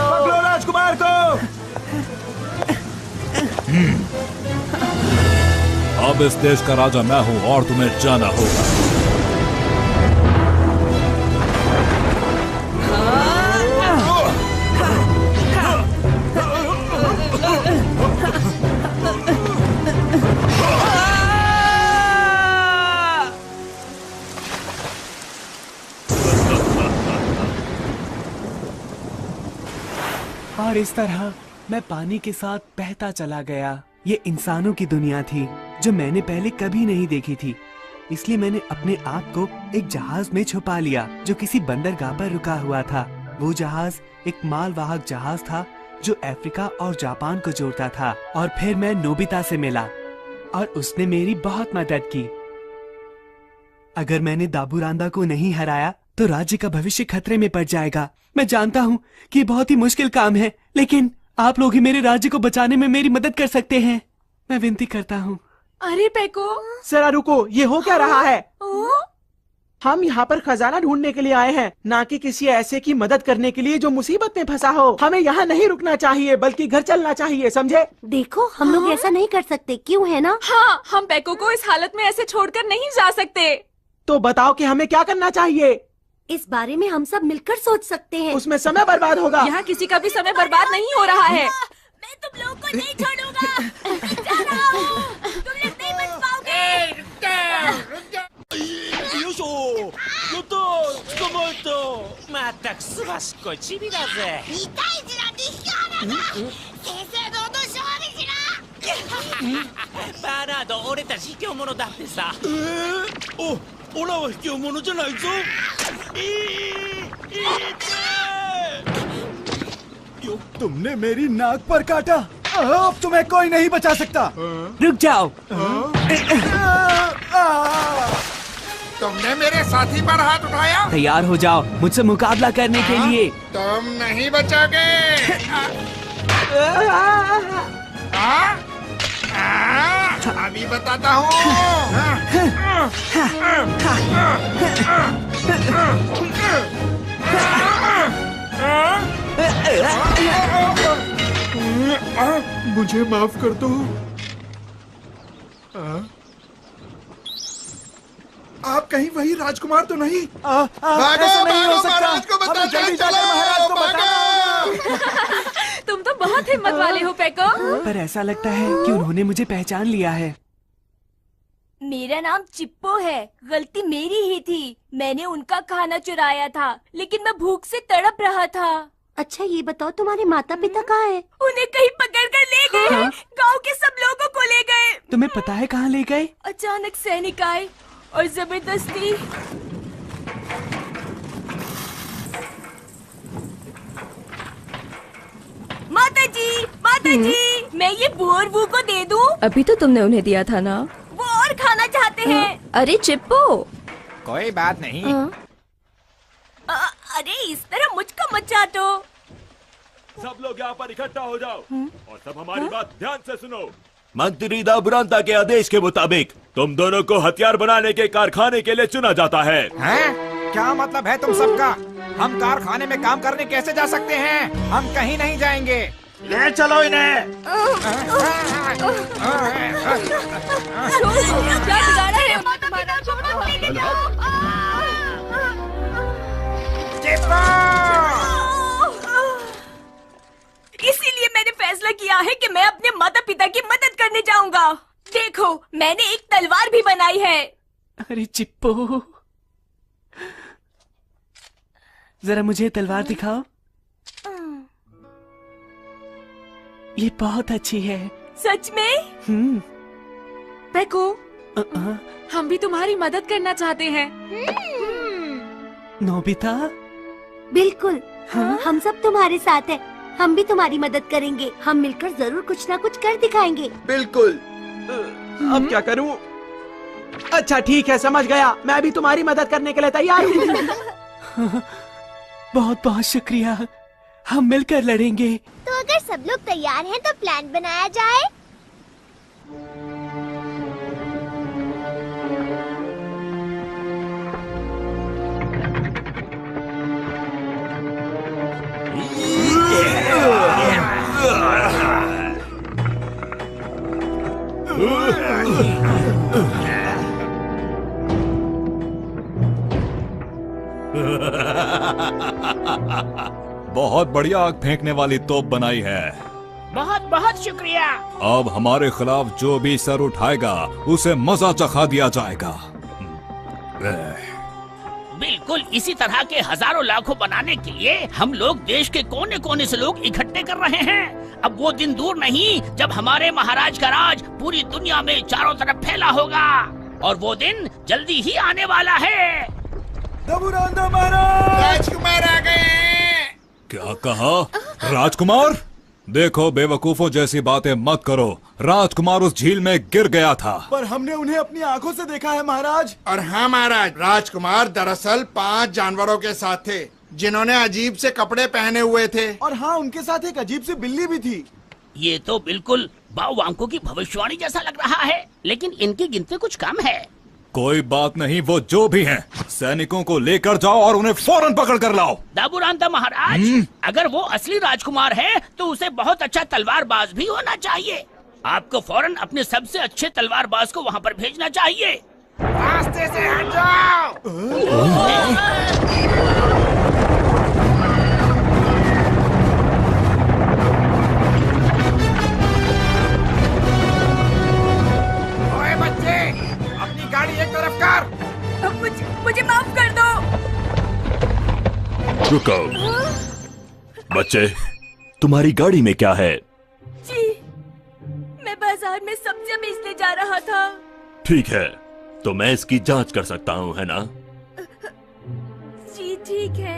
पकड़ो राजकुमार को। अब इस देश का राजा मैं हूं और तुम्हें जाना होगा। और इस तरह मैं पानी के साथ बहता चला गया। ये इंसानों की दुनिया थी जो मैंने पहले कभी नहीं देखी थी। इसलिए मैंने अपने आप को एक जहाज में छुपा लिया जो किसी बंदरगाह पर रुका हुआ था। वो जहाज एक मालवाहक जहाज था जो अफ्रीका और जापान को जोड़ता था। और फिर मैं नोबिता से मिला और उसने मेरी बहुत मदद की। अगर मैंने दाबूरांदा को नहीं हराया तो राज्य का भविष्य खतरे में पड़ जाएगा। मैं जानता हूँ कि ये बहुत ही मुश्किल काम है, लेकिन आप लोग ही मेरे राज्य को बचाने में मेरी मदद कर सकते हैं। मैं विनती करता हूँ। अरे पेको, जरा रुको, ये हो क्या रहा है? हम यहाँ पर खजाना ढूंढने के लिए आए हैं, ना कि किसी ऐसे की मदद करने के लिए जो मुसीबत में फंसा हो। हमें यहाँ नहीं रुकना चाहिए, बल्कि घर चलना चाहिए, समझे? देखो, हम लोग ऐसा नहीं कर सकते, क्यों है ना? हाँ, हम पेको को इस हालत में ऐसे छोड़कर नहीं जा सकते। तो बताओ कि हमें क्या करना चाहिए? इस बारे में हम सब मिलकर सोच सकते हैं। उसमें समय बर्बाद होगा। यहाँ किसी का भी समय बर्बाद नहीं हो रहा है। मैं तुम लोगों को नहीं छोड़ूंगा। मैं जा रहा हूँ। तुम लोग नहीं बच पाओगे। तुमने मेरी नाक पर काटा, अब तुम्हें कोई नहीं बचा सकता। रुक जाओ। तुमने मेरे साथी पर हाथ उठाया। तैयार हो जाओ मुझसे मुकाबला करने के लिए। तुम नहीं बचोगे। अभी बताता हूँ। मुझे माफ कर दो। आप कहीं वही राजकुमार तो नहीं? भागो, ऐसा नहीं हो सकता। महाराज को बताओ, हमें जल्दी चलो, जाकर महाराज को भागो। बताओ। तुम तो बहुत हिम्मत वाले हो पेको। पर ऐसा लगता है कि उन्होंने मुझे पहचान लिया है। मेरा नाम चिप्पो है। गलती मेरी ही थी। मैंने उनका खाना चुराया था, लेकिन मैं भूख से तड़प रहा था। अच्छा, ये बताओ तुम्हारे माता पिता कहाँ हैं? उन्हें कहीं पकड़ कर ले गए। हाँ? गांव के सब लोगों को ले गए। तुम्हें पता है कहाँ ले गए? अचानक सैनिक आए और जबरदस्ती। माता जी, मैं ये बुआ को दे दूं? अभी तो तुमने उन्हें दिया था ना। वो और खाना चाहते हैं। अरे चिप्पो, कोई बात नहीं। अरे इस तरह मुझको मत चाटो। सब लोग यहाँ पर इकट्ठा हो जाओ और सब हमारी बात ध्यान से सुनो। मंत्री दाबुरांता के आदेश के मुताबिक तुम दोनों को हथियार बनाने के कारखाने के लिए चुना जाता है। क्या मतलब है तुम सबका? हम कारखाने में काम करने कैसे जा सकते हैं? हम कहीं नहीं जाएंगे। ले चलो इन्हें। इसीलिए मैंने फैसला किया है कि मैं अपने माता पिता की मदद करने जाऊंगा। देखो, मैंने एक तलवार भी बनाई है। अरे चिप्पो, जरा मुझे तलवार दिखाओ। ये बहुत अच्छी है। सच में? पेको, हम भी तुम्हारी मदद करना चाहते हैं। नोबिता? बिल्कुल। हम सब तुम्हारे साथ हैं। हम भी तुम्हारी मदद करेंगे। हम मिलकर जरूर कुछ ना कुछ कर दिखाएंगे। बिल्कुल। अब क्या करूं? अच्छा ठीक है, समझ गया। मैं भी तुम्हारी मदद करने के लिए तैयार हूँ। बहुत बहुत शुक्रिया। हम मिलकर लड़ेंगे। तो अगर सब लोग तैयार हैं तो प्लान बनाया जाए। बहुत बढ़िया आग फेंकने वाली तोप बनाई है। बहुत बहुत शुक्रिया। अब हमारे खिलाफ जो भी सर उठाएगा उसे मजा चखा दिया जाएगा। बिल्कुल इसी तरह के हजारों लाखों बनाने के लिए हम लोग देश के कोने कोने से लोग इकट्ठे कर रहे हैं। अब वो दिन दूर नहीं जब हमारे महाराज का राज पूरी दुनिया में चारों तरफ फैला होगा। और वो दिन जल्दी ही आने वाला है। राजकुमार आ गए। क्या कहा? राजकुमार? देखो बेवकूफों जैसी बातें मत करो। राजकुमार उस झील में गिर गया था। पर हमने उन्हें अपनी आंखों से देखा है महाराज। और हाँ महाराज, राजकुमार दरअसल 5 जानवरों के साथ थे जिन्होंने अजीब से कपड़े पहने हुए थे। और हाँ, उनके साथ एक अजीब सी बिल्ली भी थी। ये तो बिल्कुल बाओवांको की भविष्यवाणी जैसा लग रहा है, लेकिन इनकी गिनती कुछ कम है। कोई बात नहीं, वो जो भी हैं, सैनिकों को लेकर जाओ और उन्हें फौरन पकड़ कर लाओ। दाबुरांता महाराज, अगर वो असली राजकुमार है तो उसे बहुत अच्छा तलवारबाज भी होना चाहिए। आपको फौरन अपने सबसे अच्छे तलवारबाज को वहाँ पर भेजना चाहिए। रास्ते से हट जाओ। ओए बच्चे, अपनी गाड़ी एक तरफ कर। मुझे माफ कर दो। रुको बच्चे, तुम्हारी गाड़ी में क्या है? जी, मैं बाजार में सब्जियां बेचने जा रहा था। ठीक है, तो मैं इसकी जांच कर सकता हूँ, है ना? जी ठीक है।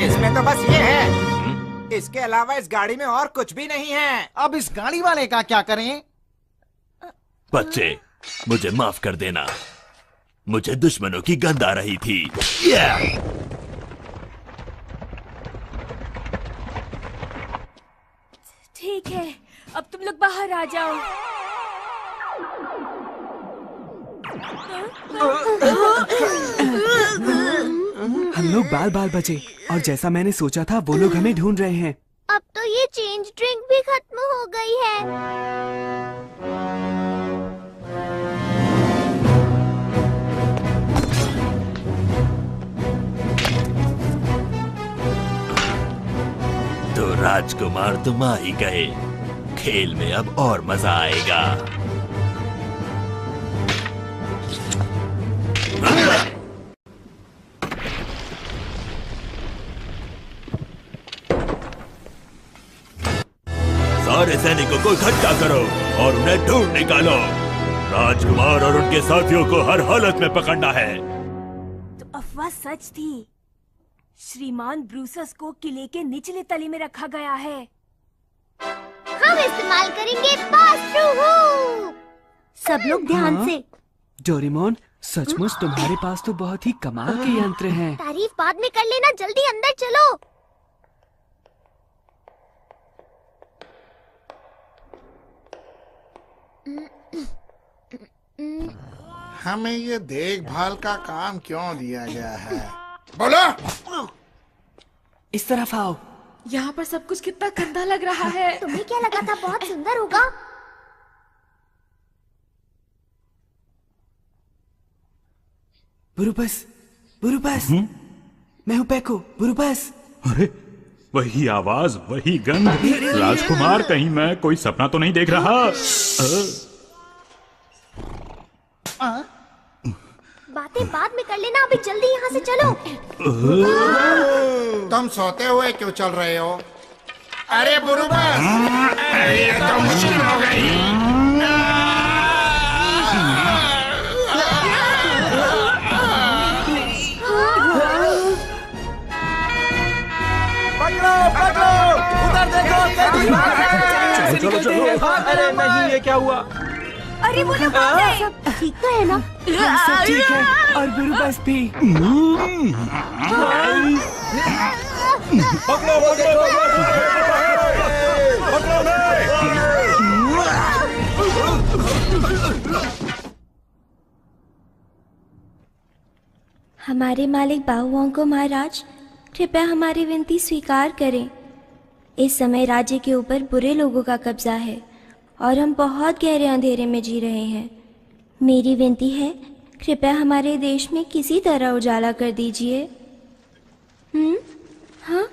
इसमें तो बस ये है, इसके अलावा इस गाड़ी में और कुछ भी नहीं है। अब इस गाड़ी वाले का क्या करें? बच्चे, मुझे माफ कर देना, मुझे दुश्मनों की गंध आ रही थी। ठीक है, अब तुम लोग बाहर आ जाओ। हम लोग बाल बाल बचे और जैसा मैंने सोचा था वो लोग हमें ढूंढ रहे हैं। अब तो ये चेंज ड्रिंक भी खत्म हो गई है। तो राजकुमार तुम आ ही गए, खेल में अब और मजा आएगा। सारे सैनिकों को इकट्ठा करो और उन्हें ढूंढ निकालो। राजकुमार और उनके साथियों को हर हालत में पकड़ना है। तो अफवाह सच थी। श्रीमान ब्रूसस को किले के निचले तले में रखा गया है। हम इस्तेमाल करेंगे पास थ्रू हुक। सब लोग ध्यान से। डोरेमोन, सचमुच तुम्हारे पास तो बहुत ही कमाल के यंत्र हैं। तारीफ बाद में कर लेना, जल्दी अंदर चलो। हमें ये देखभाल का काम क्यों दिया गया है? बोलो। इस तरफ आओ। यहाँ पर सब कुछ कितना गंदा लग रहा है। तुम्हें क्या लगा था बहुत सुंदर होगा? बुरुबस, बुरुबस, मैं हूँ पेको, बुरुबस। अरे वही आवाज, वही गंध। राजकुमार, कहीं मैं कोई सपना तो नहीं देख रहा? बातें बाद में कर लेना, अभी जल्दी यहाँ से चलो। तुम सोते हुए क्यों चल रहे हो? अरे बुरुबस, ये तो मुश्किल हो गई। पकड़ो, पकड़ो, उधर देखो। चलो चलो। अरे नहीं, ये क्या हुआ? अरे वो लोग सब ठीक तो है ना? सब ठीक है और बुरुबस भी। पकड़ो, पकड़ो, हमारे मालिक बाहुवांको महाराज, कृपया हमारी विनती स्वीकार करें। इस समय राज्य के ऊपर बुरे लोगों का कब्जा है और हम बहुत गहरे अंधेरे में जी रहे हैं। मेरी विनती है, कृपया हमारे देश में किसी तरह उजाला कर दीजिए। हाँ?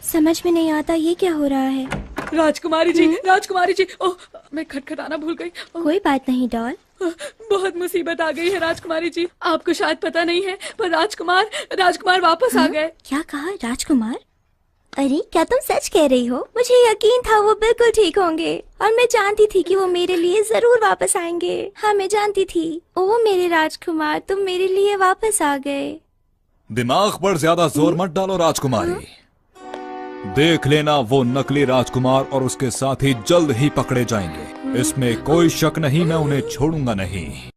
समझ में नहीं आता ये क्या हो रहा है। राजकुमारी जी, राजकुमारी जी, ओह मैं खटखटाना भूल गई। कोई बात नहीं डॉल। बहुत मुसीबत आ गई है राजकुमारी जी। आपको शायद पता नहीं है पर राजकुमार वापस आ गए। क्या कहा राजकुमार? अरे क्या तुम सच कह रही हो? मुझे यकीन था वो बिल्कुल ठीक होंगे और मैं जानती थी कि वो मेरे लिए जरूर वापस आएंगे। हाँ मैं जानती थी। ओ मेरे राजकुमार, तुम मेरे लिए वापस आ गए। दिमाग पर ज्यादा जोर मत डालो राजकुमारी। देख लेना वो नकली राजकुमार और उसके साथी जल्द ही पकड़े जाएंगे, इसमें कोई शक नहीं। मैं उन्हें छोड़ूंगा नहीं।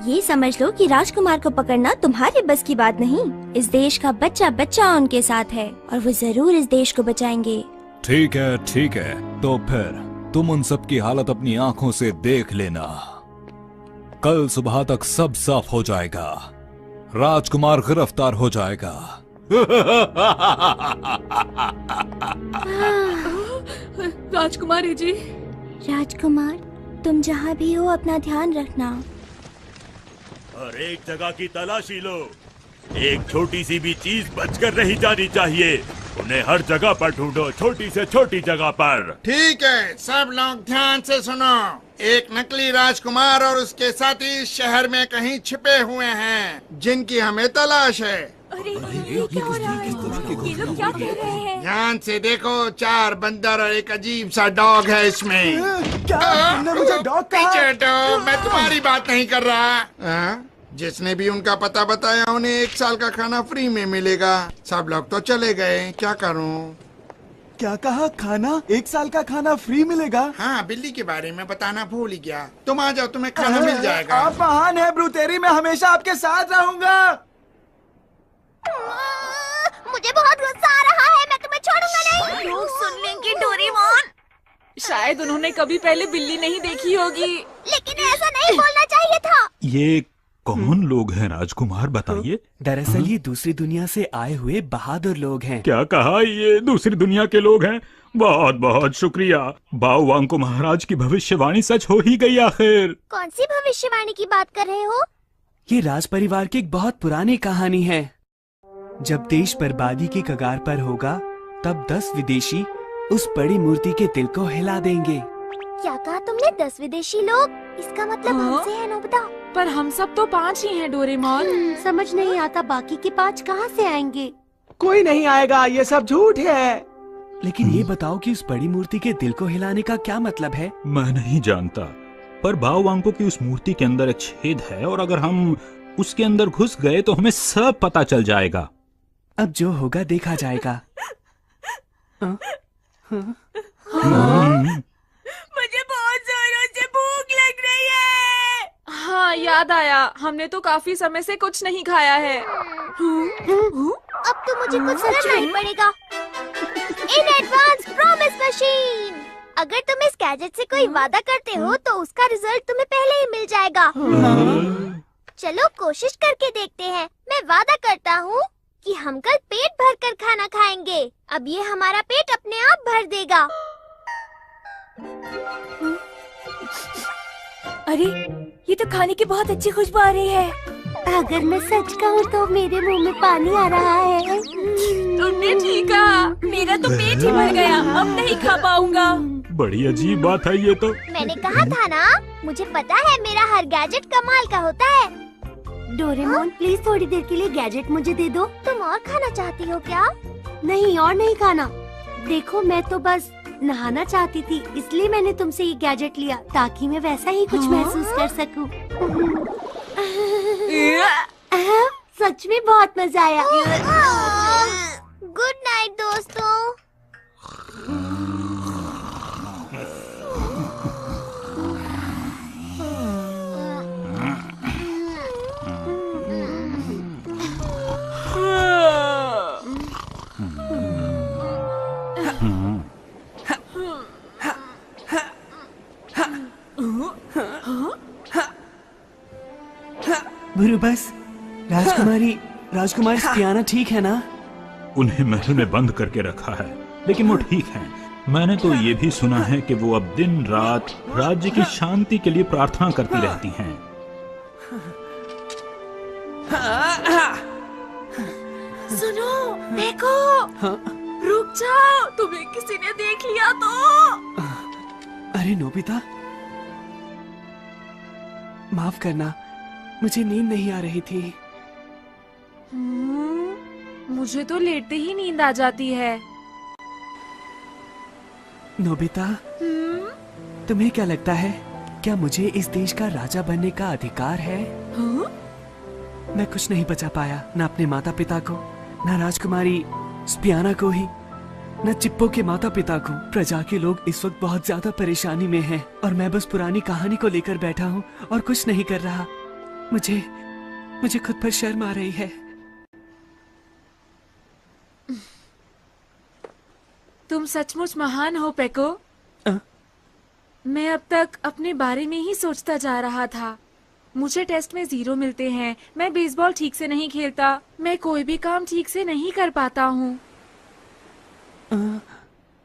ये समझ लो कि राजकुमार को पकड़ना तुम्हारे बस की बात नहीं। इस देश का बच्चा बच्चा उनके साथ है और वो जरूर इस देश को बचाएंगे। ठीक है, तो फिर तुम उन सब की हालत अपनी आंखों से देख लेना। कल सुबह तक सब साफ हो जाएगा। राजकुमार गिरफ्तार हो जाएगा। राजकुमारी जी। राजकुमार, तुम जहाँ भी हो अपना ध्यान रखना। हर एक जगह की तलाशी लो। एक छोटी सी भी चीज बचकर नहीं जानी चाहिए। उन्हें हर जगह पर ढूंढो, छोटी से छोटी जगह पर। ठीक है, सब लोग ध्यान से सुनो। एक नकली राजकुमार और उसके साथी शहर में कहीं छिपे हुए हैं जिनकी हमें तलाश है। अरे ये क्या हो रहा है? ये लोग क्या कह रहे हैं? ध्यान से देखो, 4 बंदर और एक अजीब सा डॉग है इसमें। क्या तुमने मुझे डॉग कहा? पीछे हटो, मैं तुम्हारी बात नहीं कर रहा। जिसने भी उनका पता बताया उन्हें 1 साल का खाना फ्री में मिलेगा। सब लोग तो चले गए, क्या करूं? क्या कहा? खाना? 1 साल का खाना फ्री मिलेगा? हाँ, बिल्ली के बारे में बताना भूल ही गया। तुम आ जाओ, तुम्हें खाना मिल जाएगा। आप महान है ब्रूतेरी, मैं हमेशा आपके साथ रहूंगा। मुझे बहुत गुस्सा आ रहा है, मैं तुम्हें छोड़ूंगा नहीं। लोग सुन लेंगे डोरेमोन। शायद उन्होंने कभी पहले बिल्ली नहीं देखी होगी। लेकिन ऐसा नहीं बोलना चाहिए था। ये कौन लोग हैं राजकुमार, बताइए। दरअसल ये दूसरी दुनिया से आए हुए बहादुर लोग हैं। क्या कहा? ये दूसरी दुनिया के लोग हैं? बहुत बहुत शुक्रिया। बाओ वांको महाराज की भविष्यवाणी सच हो ही गई आखिर। कौन सी भविष्यवाणी की बात कर रहे हो? ये राज परिवार की एक बहुत पुरानी कहानी है। जब देश बर्बादी की कगार पर होगा तब 10 विदेशी उस बड़ी मूर्ति के दिल को हिला देंगे। क्या कहा तुमने? 10 विदेशी लोग? इसका मतलब हमसे है नोबिता। पर हम सब तो 5 ही हैं डोरेमोन। समझ नहीं आता बाकी के 5 कहाँ से आएंगे? कोई नहीं आएगा, ये सब झूठ है। लेकिन ये बताओ कि उस बड़ी मूर्ति के दिल को हिलाने का क्या मतलब है? मैं नहीं जानता, पर बाओ वांको की उस मूर्ति के अंदर एक छेद है और अगर हम उसके अंदर घुस गए तो हमें सब पता चल जाएगा। अब जो होगा देखा जाएगा। मुझे बहुत जोरों से भूख लग रही है। हाँ याद आया, हमने तो काफी समय से कुछ नहीं खाया है। अब तो मुझे कुछ करना ही पड़ेगा। In advance promise machine. अगर तुम इस गैजेट से कोई वादा करते हो तो उसका रिजल्ट तुम्हें पहले ही मिल जाएगा। चलो कोशिश करके देखते हैं। मैं वादा करता हूँ कि हम कल पेट भर कर खाना खाएंगे। अब ये हमारा पेट अपने आप भर देगा। अरे ये तो खाने की बहुत अच्छी खुशबू आ रही है। अगर मैं सच कहूँ तो मेरे मुंह में पानी आ रहा है। तुमने ठीक कहा, मेरा तो पेट ही भर गया, अब नहीं खा पाऊंगा। बड़ी अजीब बात है ये तो। मैंने कहा था ना, मुझे पता है मेरा हर गैजेट कमाल का होता है। डोरेमोन प्लीज थोड़ी देर के लिए गैजेट मुझे दे दो। तुम और खाना चाहती हो क्या? नहीं, और नहीं खाना। देखो मैं तो बस नहाना चाहती थी, इसलिए मैंने तुमसे ये गैजेट लिया ताकि मैं वैसा ही कुछ महसूस कर सकूं। सच में बहुत मजा आया। गुड नाइट दोस्तों। बुरु बस राजकुमारी स्पियाना ठीक है ना? उन्हें महल में बंद करके रखा है, लेकिन वो ठीक हैं। मैंने तो ये भी सुना है कि वो अब दिन रात राज्य की शांति के लिए प्रार्थना करती रहती हैं। सुनो, देखो। रुक जाओ, तुम्हें किसी ने देख लिया तो। अरे नोबिता, माफ करना, मुझे नींद नहीं आ रही थी। मुझे तो लेटते ही नींद आ जाती है। नोबिता, तुम्हें क्या लगता है, क्या मुझे इस देश का राजा बनने का अधिकार है? मैं कुछ नहीं बचा पाया, न अपने माता पिता को, न राजकुमारी स्पियाना को ही, न चिप्पो के माता पिता को। प्रजा के लोग इस वक्त बहुत ज्यादा परेशानी में हैं और मैं बस पुरानी कहानी को लेकर बैठा हूँ और कुछ नहीं कर रहा। मुझे खुद पर शर्म आ रही है। तुम सचमुच महान हो पेको। मैं अब तक अपने बारे में ही सोचता जा रहा था। मुझे टेस्ट में 0 मिलते हैं, मैं बेसबॉल ठीक से नहीं खेलता, मैं कोई भी काम ठीक से नहीं कर पाता हूँ।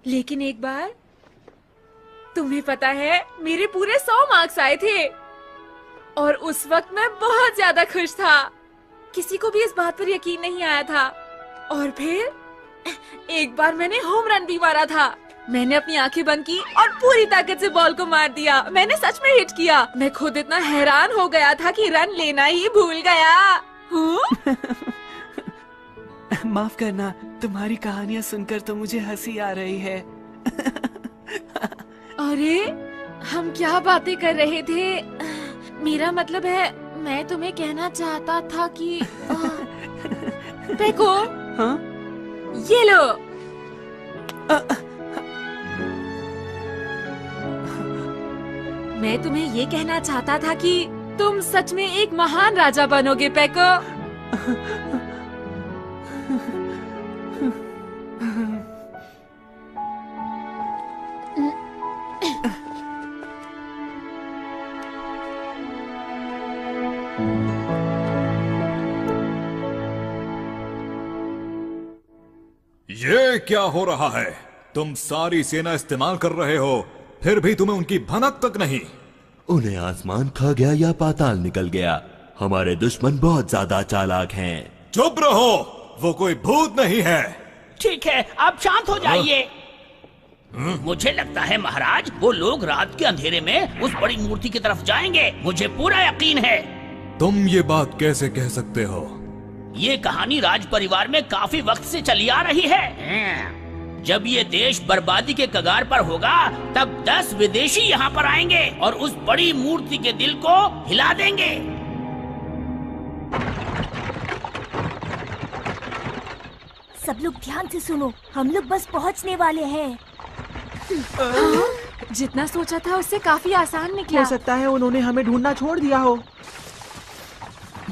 लेकिन एक बार, तुम्हें पता है, मेरे पूरे 100 मार्क्स आए थे और उस वक्त मैं बहुत ज्यादा खुश था। किसी को भी इस बात पर यकीन नहीं आया था। और फिर एक बार मैंने होम रन भी मारा था। मैंने अपनी आंखें बंद की और पूरी ताकत से बॉल को मार दिया। मैंने सच में हिट किया। मैं खुद इतना हैरान हो गया था कि रन लेना ही भूल गया। माफ करना, तुम्हारी कहानियाँ सुनकर तो मुझे हंसी आ रही है। अरे, हम क्या बातें कर रहे थे? मेरा मतलब है, मैं तुम्हें कहना चाहता था कि देखो, ये लो। मैं तुम्हें ये कहना चाहता था कि तुम सच में एक महान राजा बनोगे पेको। ये क्या हो रहा है? तुम सारी सेना इस्तेमाल कर रहे हो, फिर भी तुम्हें उनकी भनक तक नहीं। उन्हें आसमान खा गया या पाताल निकल गया। हमारे दुश्मन बहुत ज्यादा चालाक हैं। चुप रहो, वो कोई भूत नहीं है। ठीक है, आप शांत हो जाइए। मुझे लगता है महाराज, वो लोग रात के अंधेरे में उस बड़ी मूर्ति की तरफ जाएंगे। मुझे पूरा यकीन है। तुम ये बात कैसे कह सकते हो? ये कहानी राज परिवार में काफी वक्त से चली आ रही है। जब ये देश बर्बादी के कगार पर होगा, तब 10 विदेशी यहाँ पर आएंगे और उस बड़ी मूर्ति के दिल को हिला देंगे। सब लोग ध्यान से सुनो, हम लोग बस पहुँचने वाले हैं। जितना सोचा था उससे काफी आसान निकला। हो सकता है उन्होंने हमें ढूंढना छोड़ दिया हो।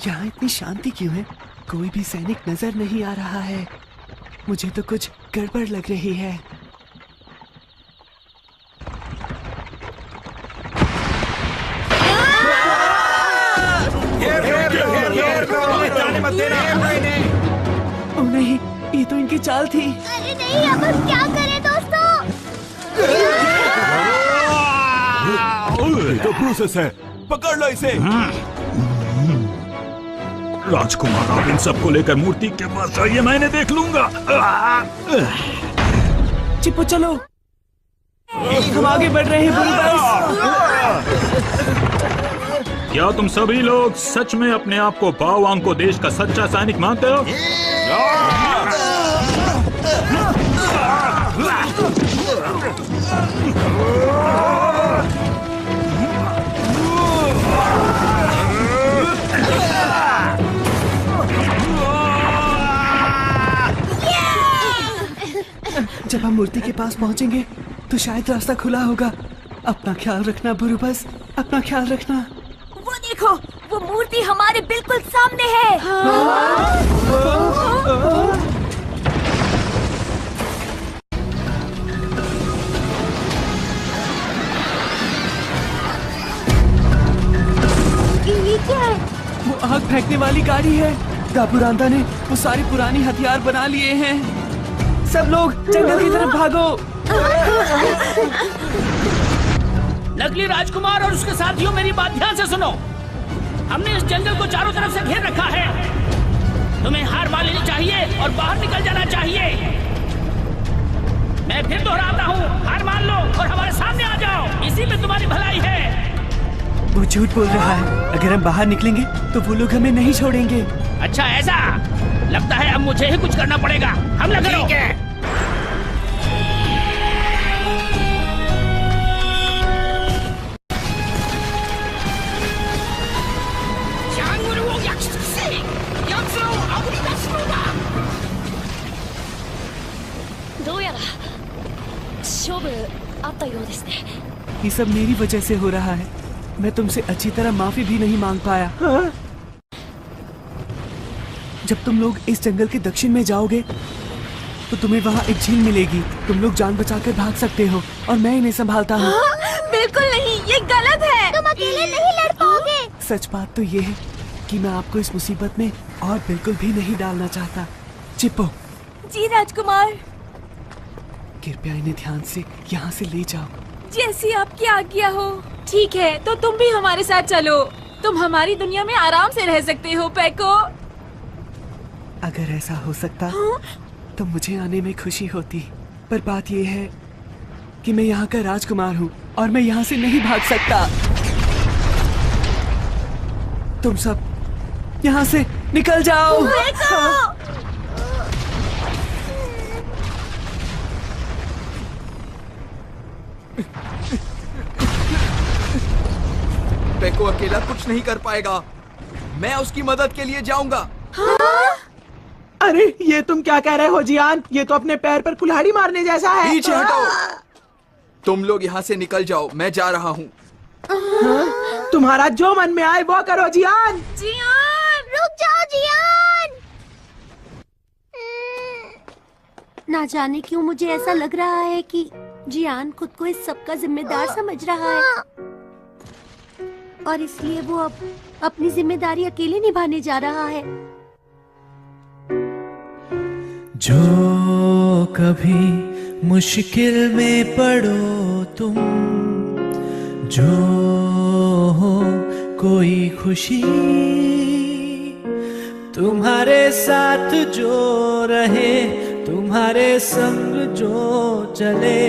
यहाँ इतनी शांति क्यों है? कोई भी सैनिक नजर नहीं आ रहा है। मुझे तो कुछ गड़बड़ लग रही है। ओ नहीं, ये तो इनकी चाल थी। अरे नहीं, अब हम क्या करें दोस्तों? ये तो प्रोसेस है, पकड़ लो इसे। राजकुमार, आप इन सबको लेकर मूर्ति के पास जाइए, मैंने देख लूंगा। चिप्पो चलो, हम आगे बढ़ रहे हैं। क्या तुम सभी लोग सच में अपने आप को बाओवांग देश का सच्चा सैनिक मानते हो? जब हम मूर्ति के पास पहुंचेंगे तो शायद रास्ता खुला होगा। अपना ख्याल रखना बुरुबस, अपना ख्याल रखना। वो देखो, वो मूर्ति हमारे बिल्कुल सामने है। ये क्या है? वो आग फेंकने वाली गाड़ी है। दाबुरांदा ने वो सारी पुरानी हथियार बना लिए हैं। सब लोग जंगल की तरफ भागो। नकली राजकुमार और उसके साथियों, मेरी बात ध्यान से सुनो। हमने इस जंगल को चारों तरफ से घेर रखा है। तुम्हें हार मान लेनी चाहिए और बाहर निकल जाना चाहिए। मैं फिर दोहराता हूँ, हार मान लो और हमारे सामने आ जाओ, इसी में तुम्हारी भलाई है। वो झूठ बोल रहा है। अगर हम बाहर निकलेंगे तो वो लोग हमें नहीं छोड़ेंगे। अच्छा ऐसा लगता है, अब मुझे ही कुछ करना पड़ेगा। हमला करो। ठीक है। ये सब मेरी वजह से हो रहा है। मैं तुमसे अच्छी तरह माफी भी नहीं मांग पाया। जब तुम लोग इस जंगल के दक्षिण में जाओगे तो तुम्हें वहाँ एक झील मिलेगी। तुम लोग जान बचाकर भाग सकते हो और मैं इन्हें संभालता हूँ। बिल्कुल नहीं, ये गलत है। तुम अकेले नहीं लड़ पाओगे। सच बात तो ये है कि मैं आपको इस मुसीबत में और बिल्कुल भी नहीं डालना चाहता। चिप्पो। जी राजकुमार। कृपया इन्हें ध्यान से यहाँ से ले जाओ। जैसी आपकी आज्ञा हो। ठीक है, तो तुम भी हमारे साथ चलो। तुम हमारी दुनिया में आराम से रह सकते हो पैको। अगर ऐसा हो सकता तो मुझे आने में खुशी होती, पर बात यह है कि मैं यहाँ का राजकुमार हूँ और मैं यहाँ से नहीं भाग सकता। तुम सब यहाँ से निकल जाओ। पेको अकेला कुछ नहीं कर पाएगा। मैं उसकी मदद के लिए जाऊंगा। अरे ये तुम क्या कह रहे हो जियान? ये तो अपने पैर पर कुल्हाड़ी मारने जैसा है। पीछे हटो। तुम लोग यहाँ से निकल जाओ, मैं जा रहा हूँ। तुम्हारा जो मन में आए वो करो जियान। जियान रुक जाओ जियान। ना जाने क्यों मुझे ऐसा लग रहा है कि जियान खुद को इस सब का जिम्मेदार समझ रहा है और इसलिए वो अब अपनी जिम्मेदारी अकेले निभाने जा रहा है। जो कभी मुश्किल में पड़ो तुम, जो हो कोई खुशी तुम्हारे साथ जो रहे, तुम्हारे संग जो चले,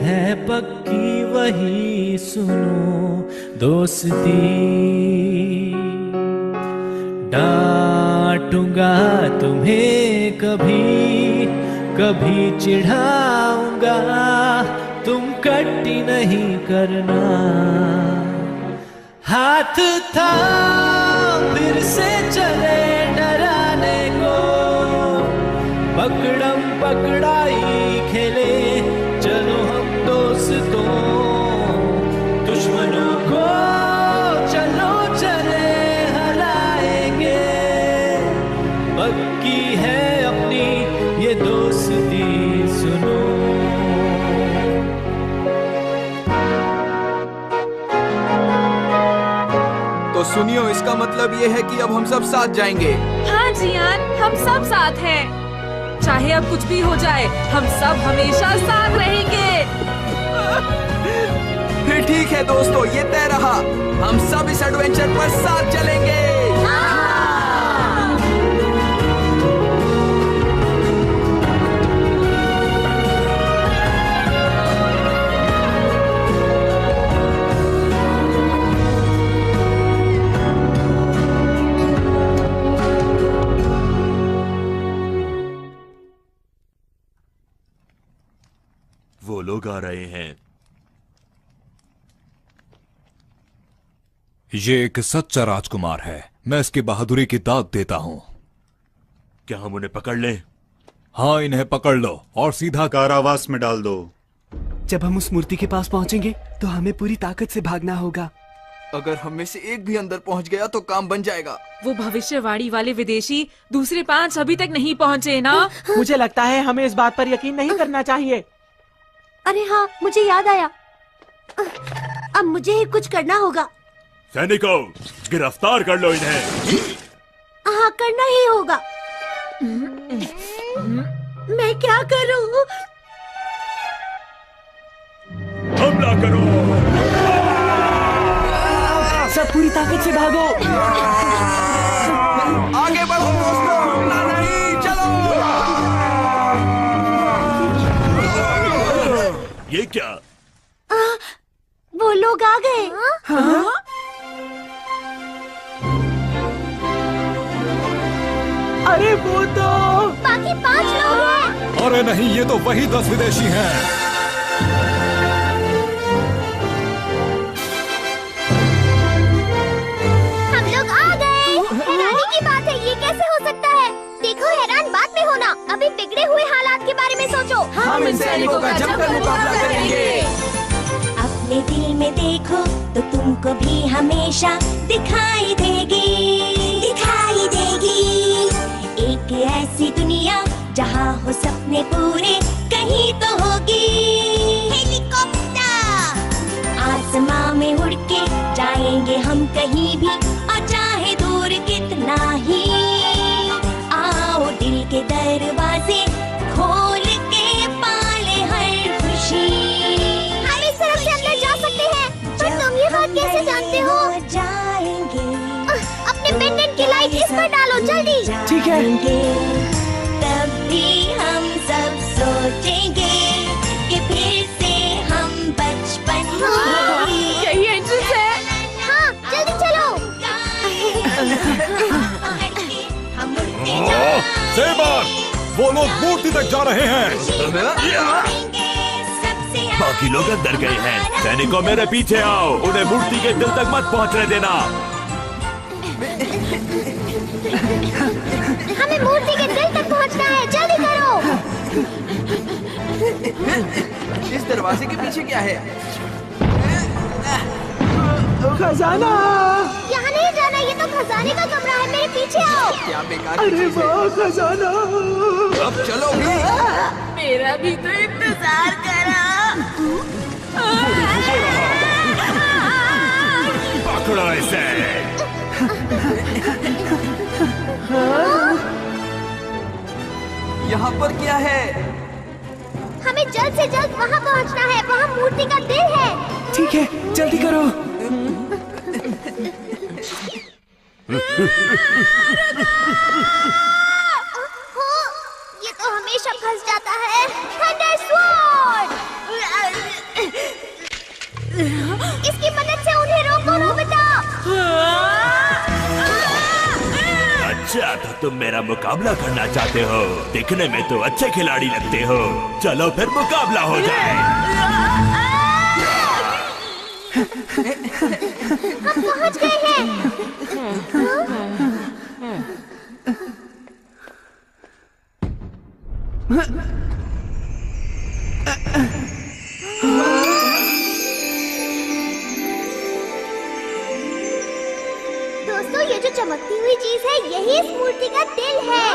है पक्की वही सुनो दोस्ती। डांटूंगा तुम्हें कभी, कभी चिढ़ाऊंगा, तुम कट्टी नहीं करना। हाथ था फिर से चले डराने को, पकड़म पकड़ाई खेले चलो हम दोस्तों। दुश्मनों को चलो चले हराएंगे, पक्की है अपनी ये दोस्ती सुनो। तो सुनियो, इसका मतलब ये है कि अब हम सब साथ जाएंगे। हाँ जियान, हम सब साथ हैं। चाहे अब कुछ भी हो जाए, हम सब हमेशा साथ रहेंगे। फिर ठीक है दोस्तों, ये तय रहा। हम सब इस एडवेंचर पर साथ चलेंगे। वो लोग आ रहे हैं। ये एक सच्चा राजकुमार है। मैं इसकी बहादुरी की दाद देता हूँ। क्या हम उन्हें पकड़ लें? हाँ, इन्हें पकड़ लो और सीधा कारावास में डाल दो। जब हम उस मूर्ति के पास पहुँचेंगे तो हमें पूरी ताकत से भागना होगा। अगर हम में से एक भी अंदर पहुंच गया तो काम बन जाएगा। वो भविष्यवाणी वाले विदेशी दूसरे 5 अभी तक नहीं पहुँचे ना? मुझे लगता है हमें इस बात पर यकीन नहीं करना चाहिए। अरे हाँ, मुझे याद आया। अब मुझे ही कुछ करना होगा। सैनिकों, गिरफ्तार कर लो इन्हें। हाँ, करना ही होगा। मैं क्या करूं? हमला करो। सब पूरी ताकत से भागो। आगे बढ़ो दोस्तों। क्या? वो लोग आ गए। हाँ? अरे वो तो बाकी 5 लोग हैं। अरे नहीं, ये तो वही 10 विदेशी हैं। हम लोग आ गए। हैरानी की बात है, ये कैसे हो सकता है? देखो, हैरान बाद में होना, अभी बिगड़े हुए हालात के बारे में सोचो। हम इन सैनिकों का जमकर मुकाबला करेंगे। अपने दिल में देखो तो तुमको भी हमेशा दिखाई देगी, दिखाई देगी। एक ऐसी दुनिया जहाँ हो सपने पूरे कहीं तो होगी। हेलीकॉप्टर आसमां में उड़ के जाएंगे हम कहीं भी, और चाहे दूर कितना ही। आओ दिल के दरवाजे खोल के पाले हर खुशी। हम इस तरफ से अंदर जा सकते हैं, पर तुम ये बात कैसे जानते हो? जाएंगे अपने पेंडेंट की लाइट इस पर डालो जल्दी। ठीक है। तब भी हम सब सोचेंगे कि फिर से हम बचपन यही एंट्रेंस है। हाँ, जल्दी चलो। सेबर, वो लोग मूर्ति तक जा रहे हैं। बाकी लोग अंदर गए हैं। सैनिकों, मेरे पीछे आओ। उन्हें मूर्ति के दिल तक मत पहुंचने देना। हमें मूर्ति के दिल तक पहुंचना है, जल्दी करो। इस दरवाजे के पीछे क्या है? खजाना। यहाँ नहीं जाना, ये तो खजाने का कमरा है। मेरे पीछे आओ। क्या बेकार। अरे वाह, खजाना। अब चलोगी? मेरा भी तो इंतजार करा। पकड़ो इसे। यहाँ पर क्या है? हमें जल्द से जल्द वहाँ पहुँचना है, वहाँ मूर्ति का दिल है। ठीक है, जल्दी करो। ये तो हमेशा फंस जाता है। Thunder sword. इसकी मदद से उन्हें रोको नोबिता। अच्छा, तो तुम मेरा मुकाबला करना चाहते हो? दिखने में तो अच्छे खिलाड़ी लगते हो। चलो फिर मुकाबला हो जाए। हम पहुंच गए हैं। दोस्तों, ये जो चमकती हुई चीज है, यही इस मूर्ति का दिल है।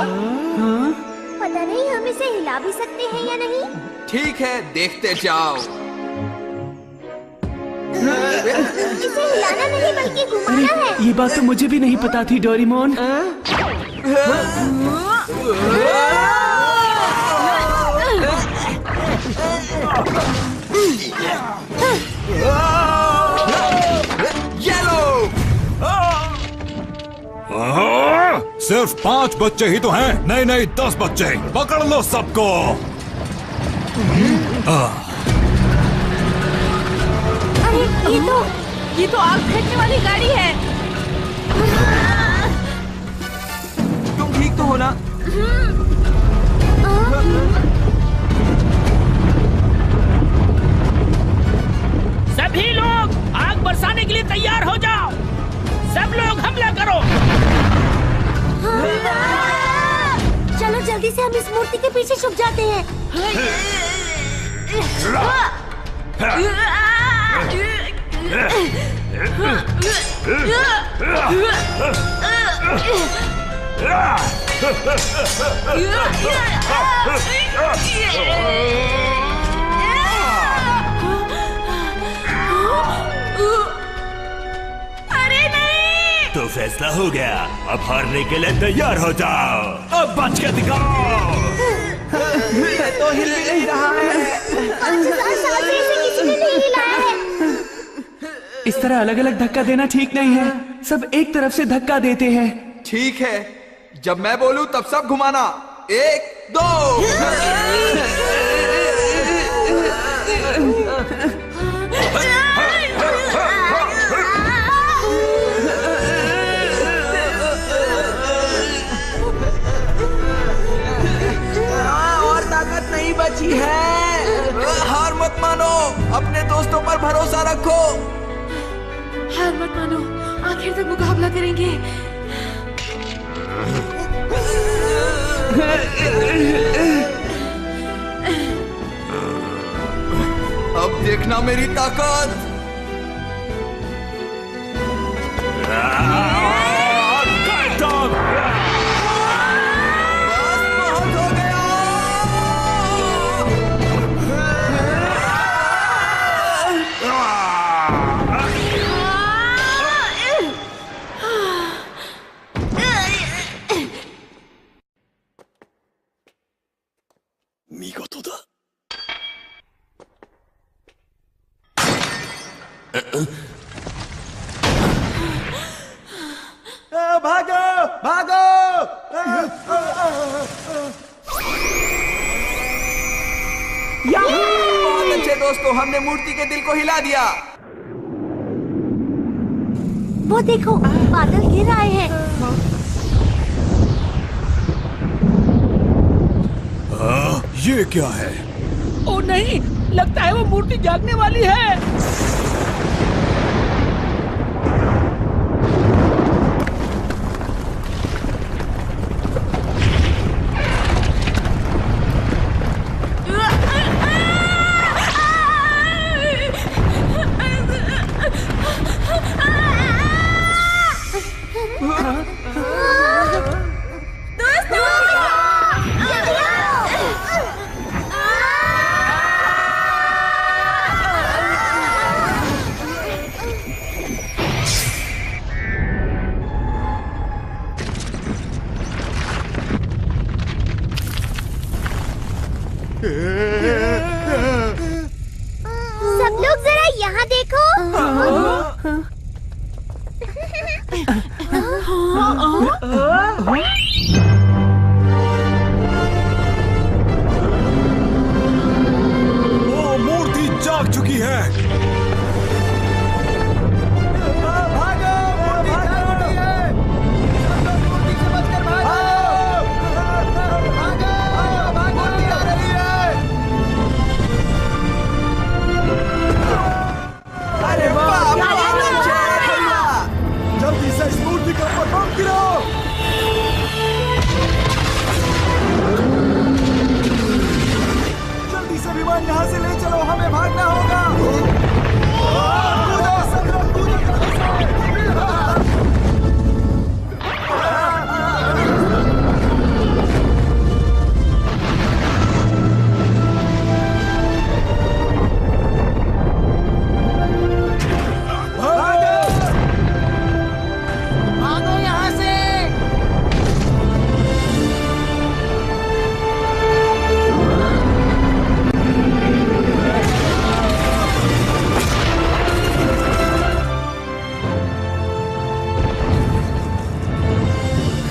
पता नहीं हम इसे हिला भी सकते हैं या नहीं। ठीक है, देखते जाओ। इसे हिलाना नहीं बल्कि घुमाना है। ये बात तो मुझे भी नहीं पता थी, डोरेमोन। येलो। सिर्फ 5 बच्चे ही तो हैं। नहीं नहीं, 10 बच्चे। पकड़ लो सबको। अरे ये तो आग फेंकने वाली गाड़ी है। तुम ठीक तो हो ना? सभी लोग आग बरसाने के लिए तैयार हो जाओ। सब लोग हमला करो। चलो जल्दी से हम इस मूर्ति के पीछे छुप जाते हैं। अरे नहीं। तो फैसला हो गया। अब हारने के लिए तैयार हो जाओ। अब बच के दिखाओ। तो हिल भी नहीं रहा है। 5000 साल से इसे किसी ने नहीं हिलाया है। इस तरह अलग अलग धक्का देना ठीक नहीं है। सब एक तरफ से धक्का देते हैं। ठीक है, जब मैं बोलूं तब सब घुमाना। 1 2। सच्ची है। हार मत मानो, अपने दोस्तों पर भरोसा रखो। हार मत मानो, आखिर तक मुकाबला करेंगे। अब देखना मेरी ताकत। भागो भागो। बहुत अच्छे दोस्तों, हमने मूर्ति के दिल को हिला दिया। वो देखो, बादल गिर आए हैं। ये क्या है? ओ नहीं, लगता है वो मूर्ति जागने वाली है। सब लोग जरा यहाँ देखो। वो मूर्ति जाग चुकी है। भागो, मूर्ति जाग उठी है। सब लोग मूर्ति से बचकर भागो। भागो, मूर्ति आ रही है। अरे वाह, जल्दी से इस मूर्ति के ऊपर बम गिरो। जल्दी से विमान यहाँ से ले चलो, हमें भागना होगा। कूदो, सब लोग कूदो जल्दी से। भागो यहाँ से।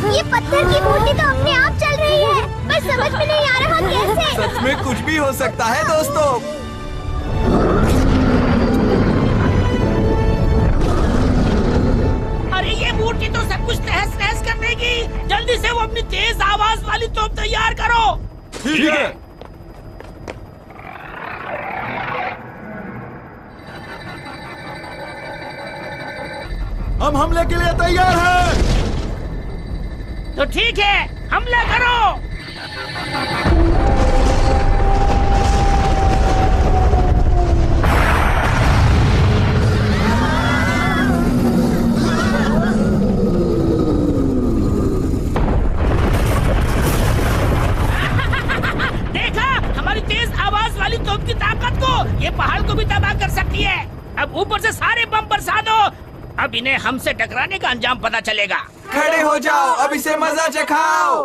ये पत्थर की मूर्ति तो अपने आप चल रही है, पर समझ में नहीं आ रहा कैसे। सच में कुछ भी हो सकता है दोस्तों। अरे ये मूर्ति तो सब कुछ तहस नहस कर देगी। जल्दी से वो अपनी तेज आवाज वाली तोप तैयार करो। ठीक है। हम हमले के लिए तैयार हैं। तो ठीक है, हमला करो। देखा हमारी तेज आवाज वाली तोप की ताकत को। ये पहाड़ को भी तबाह कर सकती है। अब ऊपर से सारे बम बरसा दो। अब इन्हें हमसे टकराने का अंजाम पता चलेगा। खड़े हो जाओ, अब इसे मजा चखाओ।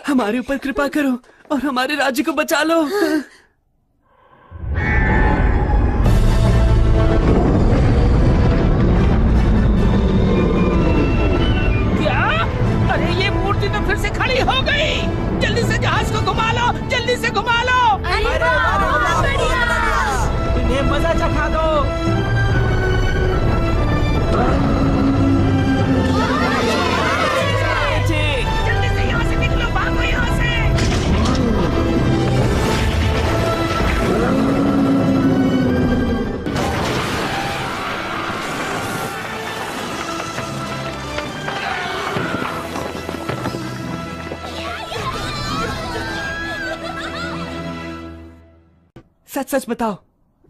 हमारे ऊपर कृपा करो और हमारे राज्य को बचा लो। क्या? अरे ये मूर्ति तो फिर से खड़ी हो गई। जल्दी से जहाज को घुमा लो, जल्दी से घुमा लो। इन्हें मजा चखा दो। जल्दी से यहाँ से निकलो, भागो यहाँ से। सच सच बताओ,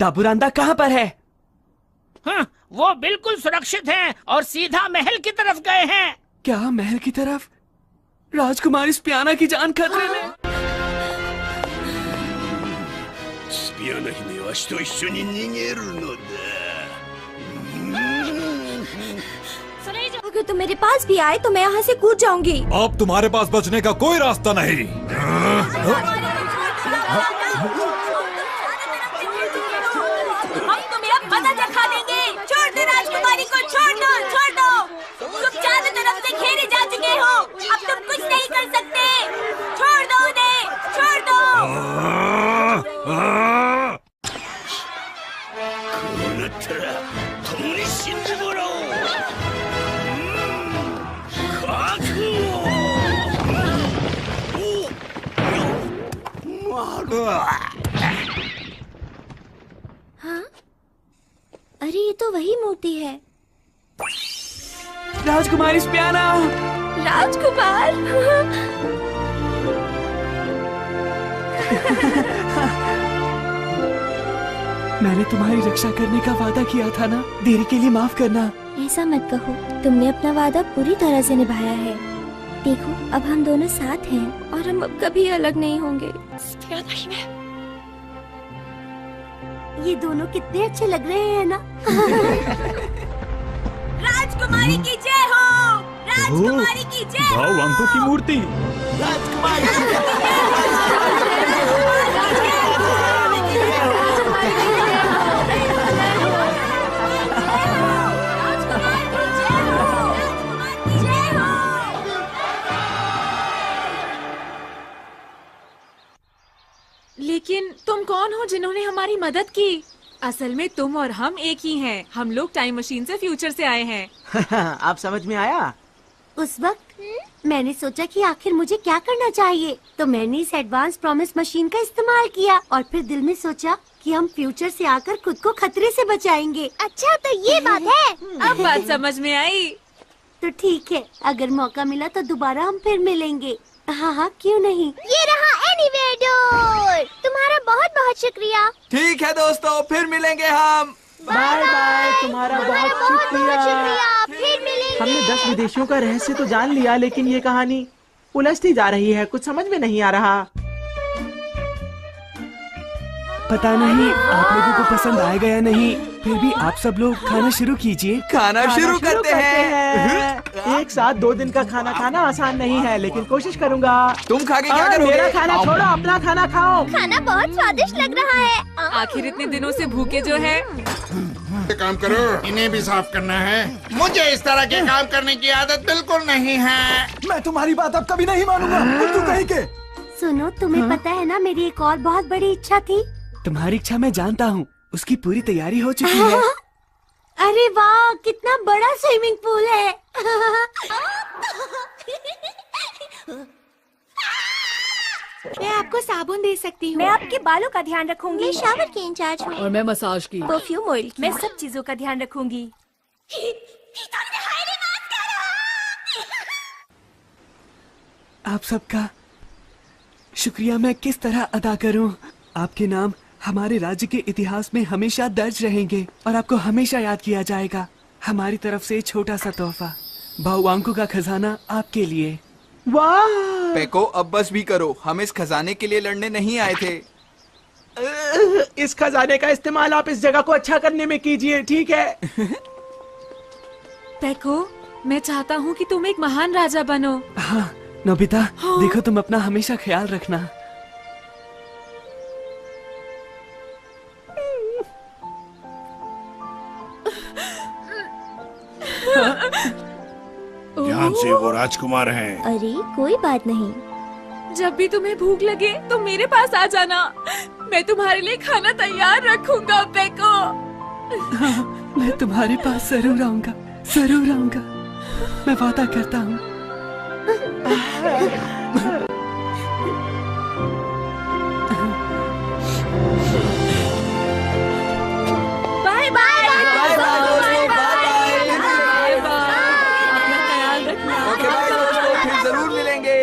दाबूरांदा कहाँ पर है? हाँ, वो बिल्कुल सुरक्षित हैं और सीधा महल की तरफ गए हैं। क्या महल की तरफ? राजकुमारी स्पियाना की जान खतरे में। スピアナ姫わしと一緒に逃げるのだ。 अगर तुम मेरे पास भी आए तो मैं यहाँ से कूद जाऊंगी। अब तुम्हारे पास बचने का कोई रास्ता नहीं। हम तुम्हें अब मजा दिखा देंगे। छोड़ दो राजकुमारी को, छोड़ दो, छोड़ दो। तुम चारों तरफ से घेरे जा चुके हो, अब तुम कुछ नहीं कर सकते। छोड़ दो उन्हें, छोड़ दो। こうなったら共に死んでもらおう。覚悟。 हाँ? अरे ये तो वही मूर्ति है। राजकुमारी स्पियाना। राजकुमार। मैंने तुम्हारी रक्षा करने का वादा किया था ना, देरी के लिए माफ करना। ऐसा मत कहो, तुमने अपना वादा पूरी तरह से निभाया है। देखो अब हम दोनों साथ हैं और हम अब कभी अलग नहीं होंगे। ये दोनों कितने अच्छे लग रहे हैं ना। राजकुमारी की जय हो, राजकुमारी की जय हो। वांको की मूर्ति। लेकिन तुम कौन हो जिन्होंने हमारी मदद की? असल में तुम और हम एक ही हैं। हम लोग टाइम मशीन से फ्यूचर से आए हैं। आप समझ में आया? उस वक्त मैंने सोचा कि आखिर मुझे क्या करना चाहिए, तो मैंने इस एडवांस प्रॉमिस मशीन का इस्तेमाल किया और फिर दिल में सोचा कि हम फ्यूचर से आकर खुद को खतरे से बचाएंगे। अच्छा तो ये बात है। अब बात समझ में आई। तो ठीक है, अगर मौका मिला तो दोबारा हम फिर मिलेंगे। हाँ हाँ क्यों नहीं। ये रहा एनीवेयर डोर। तुम्हारा बहुत बहुत शुक्रिया। ठीक है दोस्तों, फिर मिलेंगे हम। Bye bye. तुम्हारा बहुत शुक्रिया। फिर मिलेंगे। हमने 10 विदेशियों का रहस्य तो जान लिया, लेकिन ये कहानी उलझती जा रही है, कुछ समझ में नहीं आ रहा। पता नहीं आप लोगों को पसंद आएगा या नहीं, फिर भी आप सब लोग खाना शुरू कीजिए। खाना शुरू करते हैं। एक साथ 2 दिन का खाना खाना आसान नहीं है, लेकिन कोशिश करूंगा। तुम खा के क्या करोगे? मेरा खाना छोड़ो, अपना खाना खाओ। खाना बहुत स्वादिष्ट लग रहा है। आखिर इतने दिनों से भूखे जो है। काम करो, इन्हें भी साफ करना है। मुझे इस तरह के काम करने की आदत बिल्कुल नहीं है। मैं तुम्हारी बात अब कभी नहीं मानूंगा। तू कहीं के। सुनो, तुम्हें पता है ना, मेरी एक और बहुत बड़ी इच्छा थी। तुम्हारी इच्छा मैं जानता हूँ, उसकी पूरी तैयारी हो चुकी है। अरे वाह, कितना बड़ा स्विमिंग पूल है। मैं आपको साबुन दे सकती हूँ। मैं आपके बालों का ध्यान रखूंगी। मैं शावर की इंचार्ज हूँ। और मैं मसाज की। परफ्यूम ऑयल की। मैं सब चीजों का ध्यान रखूंगी। आप सबका शुक्रिया मैं किस तरह अदा करूं? आपके नाम हमारे राज्य के इतिहास में हमेशा दर्ज रहेंगे और आपको हमेशा याद किया जाएगा। हमारी तरफ से छोटा सा तोहफा, बाहुवांको का खजाना आपके लिए। वाह! पेको अब बस भी करो, हम इस खजाने के लिए लड़ने नहीं आए थे। इस खजाने का इस्तेमाल आप इस जगह को अच्छा करने में कीजिए, ठीक है? पेको, मैं चाहता हूँ कि तुम एक महान राजा बनो। हाँ नोबिता, हाँ। देखो तुम अपना हमेशा ख्याल रखना। ध्यान से, वो राजकुमार हैं। अरे कोई बात नहीं। जब भी तुम्हें भूख लगे तो मेरे पास आ जाना। मैं तुम्हारे लिए खाना तैयार रखूंगा पेको। हाँ, मैं तुम्हारे पास जरूर आऊंगा, जरूर आऊंगा। मैं वादा करता हूँ। Bye bye. ओके बाय दोस्तों, फिर जरूर मिलेंगे।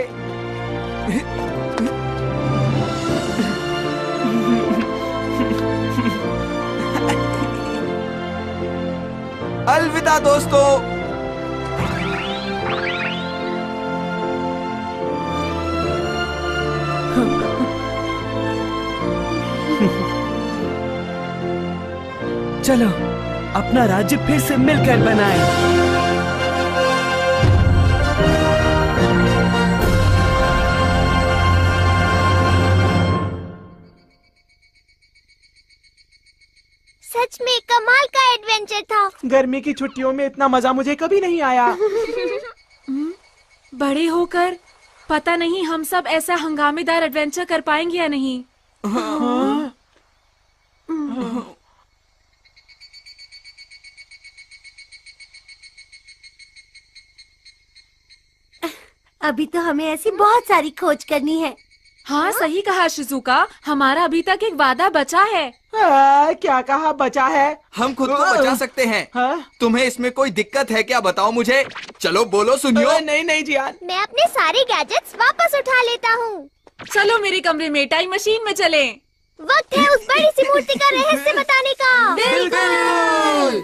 अलविदा दोस्तों। चलो अपना राज्य फिर से मिलकर बनाएं। सच में कमाल का एडवेंचर था। गर्मी की छुट्टियों में इतना मजा मुझे कभी नहीं आया। बड़े होकर पता नहीं हम सब ऐसा हंगामेदार एडवेंचर कर पाएंगे या नहीं। अभी तो हमें ऐसी बहुत सारी खोज करनी है। हाँ सही कहा शिजुका, हमारा अभी तक एक वादा बचा है। क्या कहा बचा है? हम खुद को बचा सकते हैं। तुम्हें इसमें कोई दिक्कत है क्या, बताओ मुझे। चलो बोलो सुनियो। नहीं नहीं जियान, मैं अपने सारे गैजेट्स वापस उठा लेता हूँ। चलो मेरे कमरे में टाइम मशीन में चलें। वक्त है उस बड़ी सी मूर्ति का रहस्य बताने का। बिल्कुल।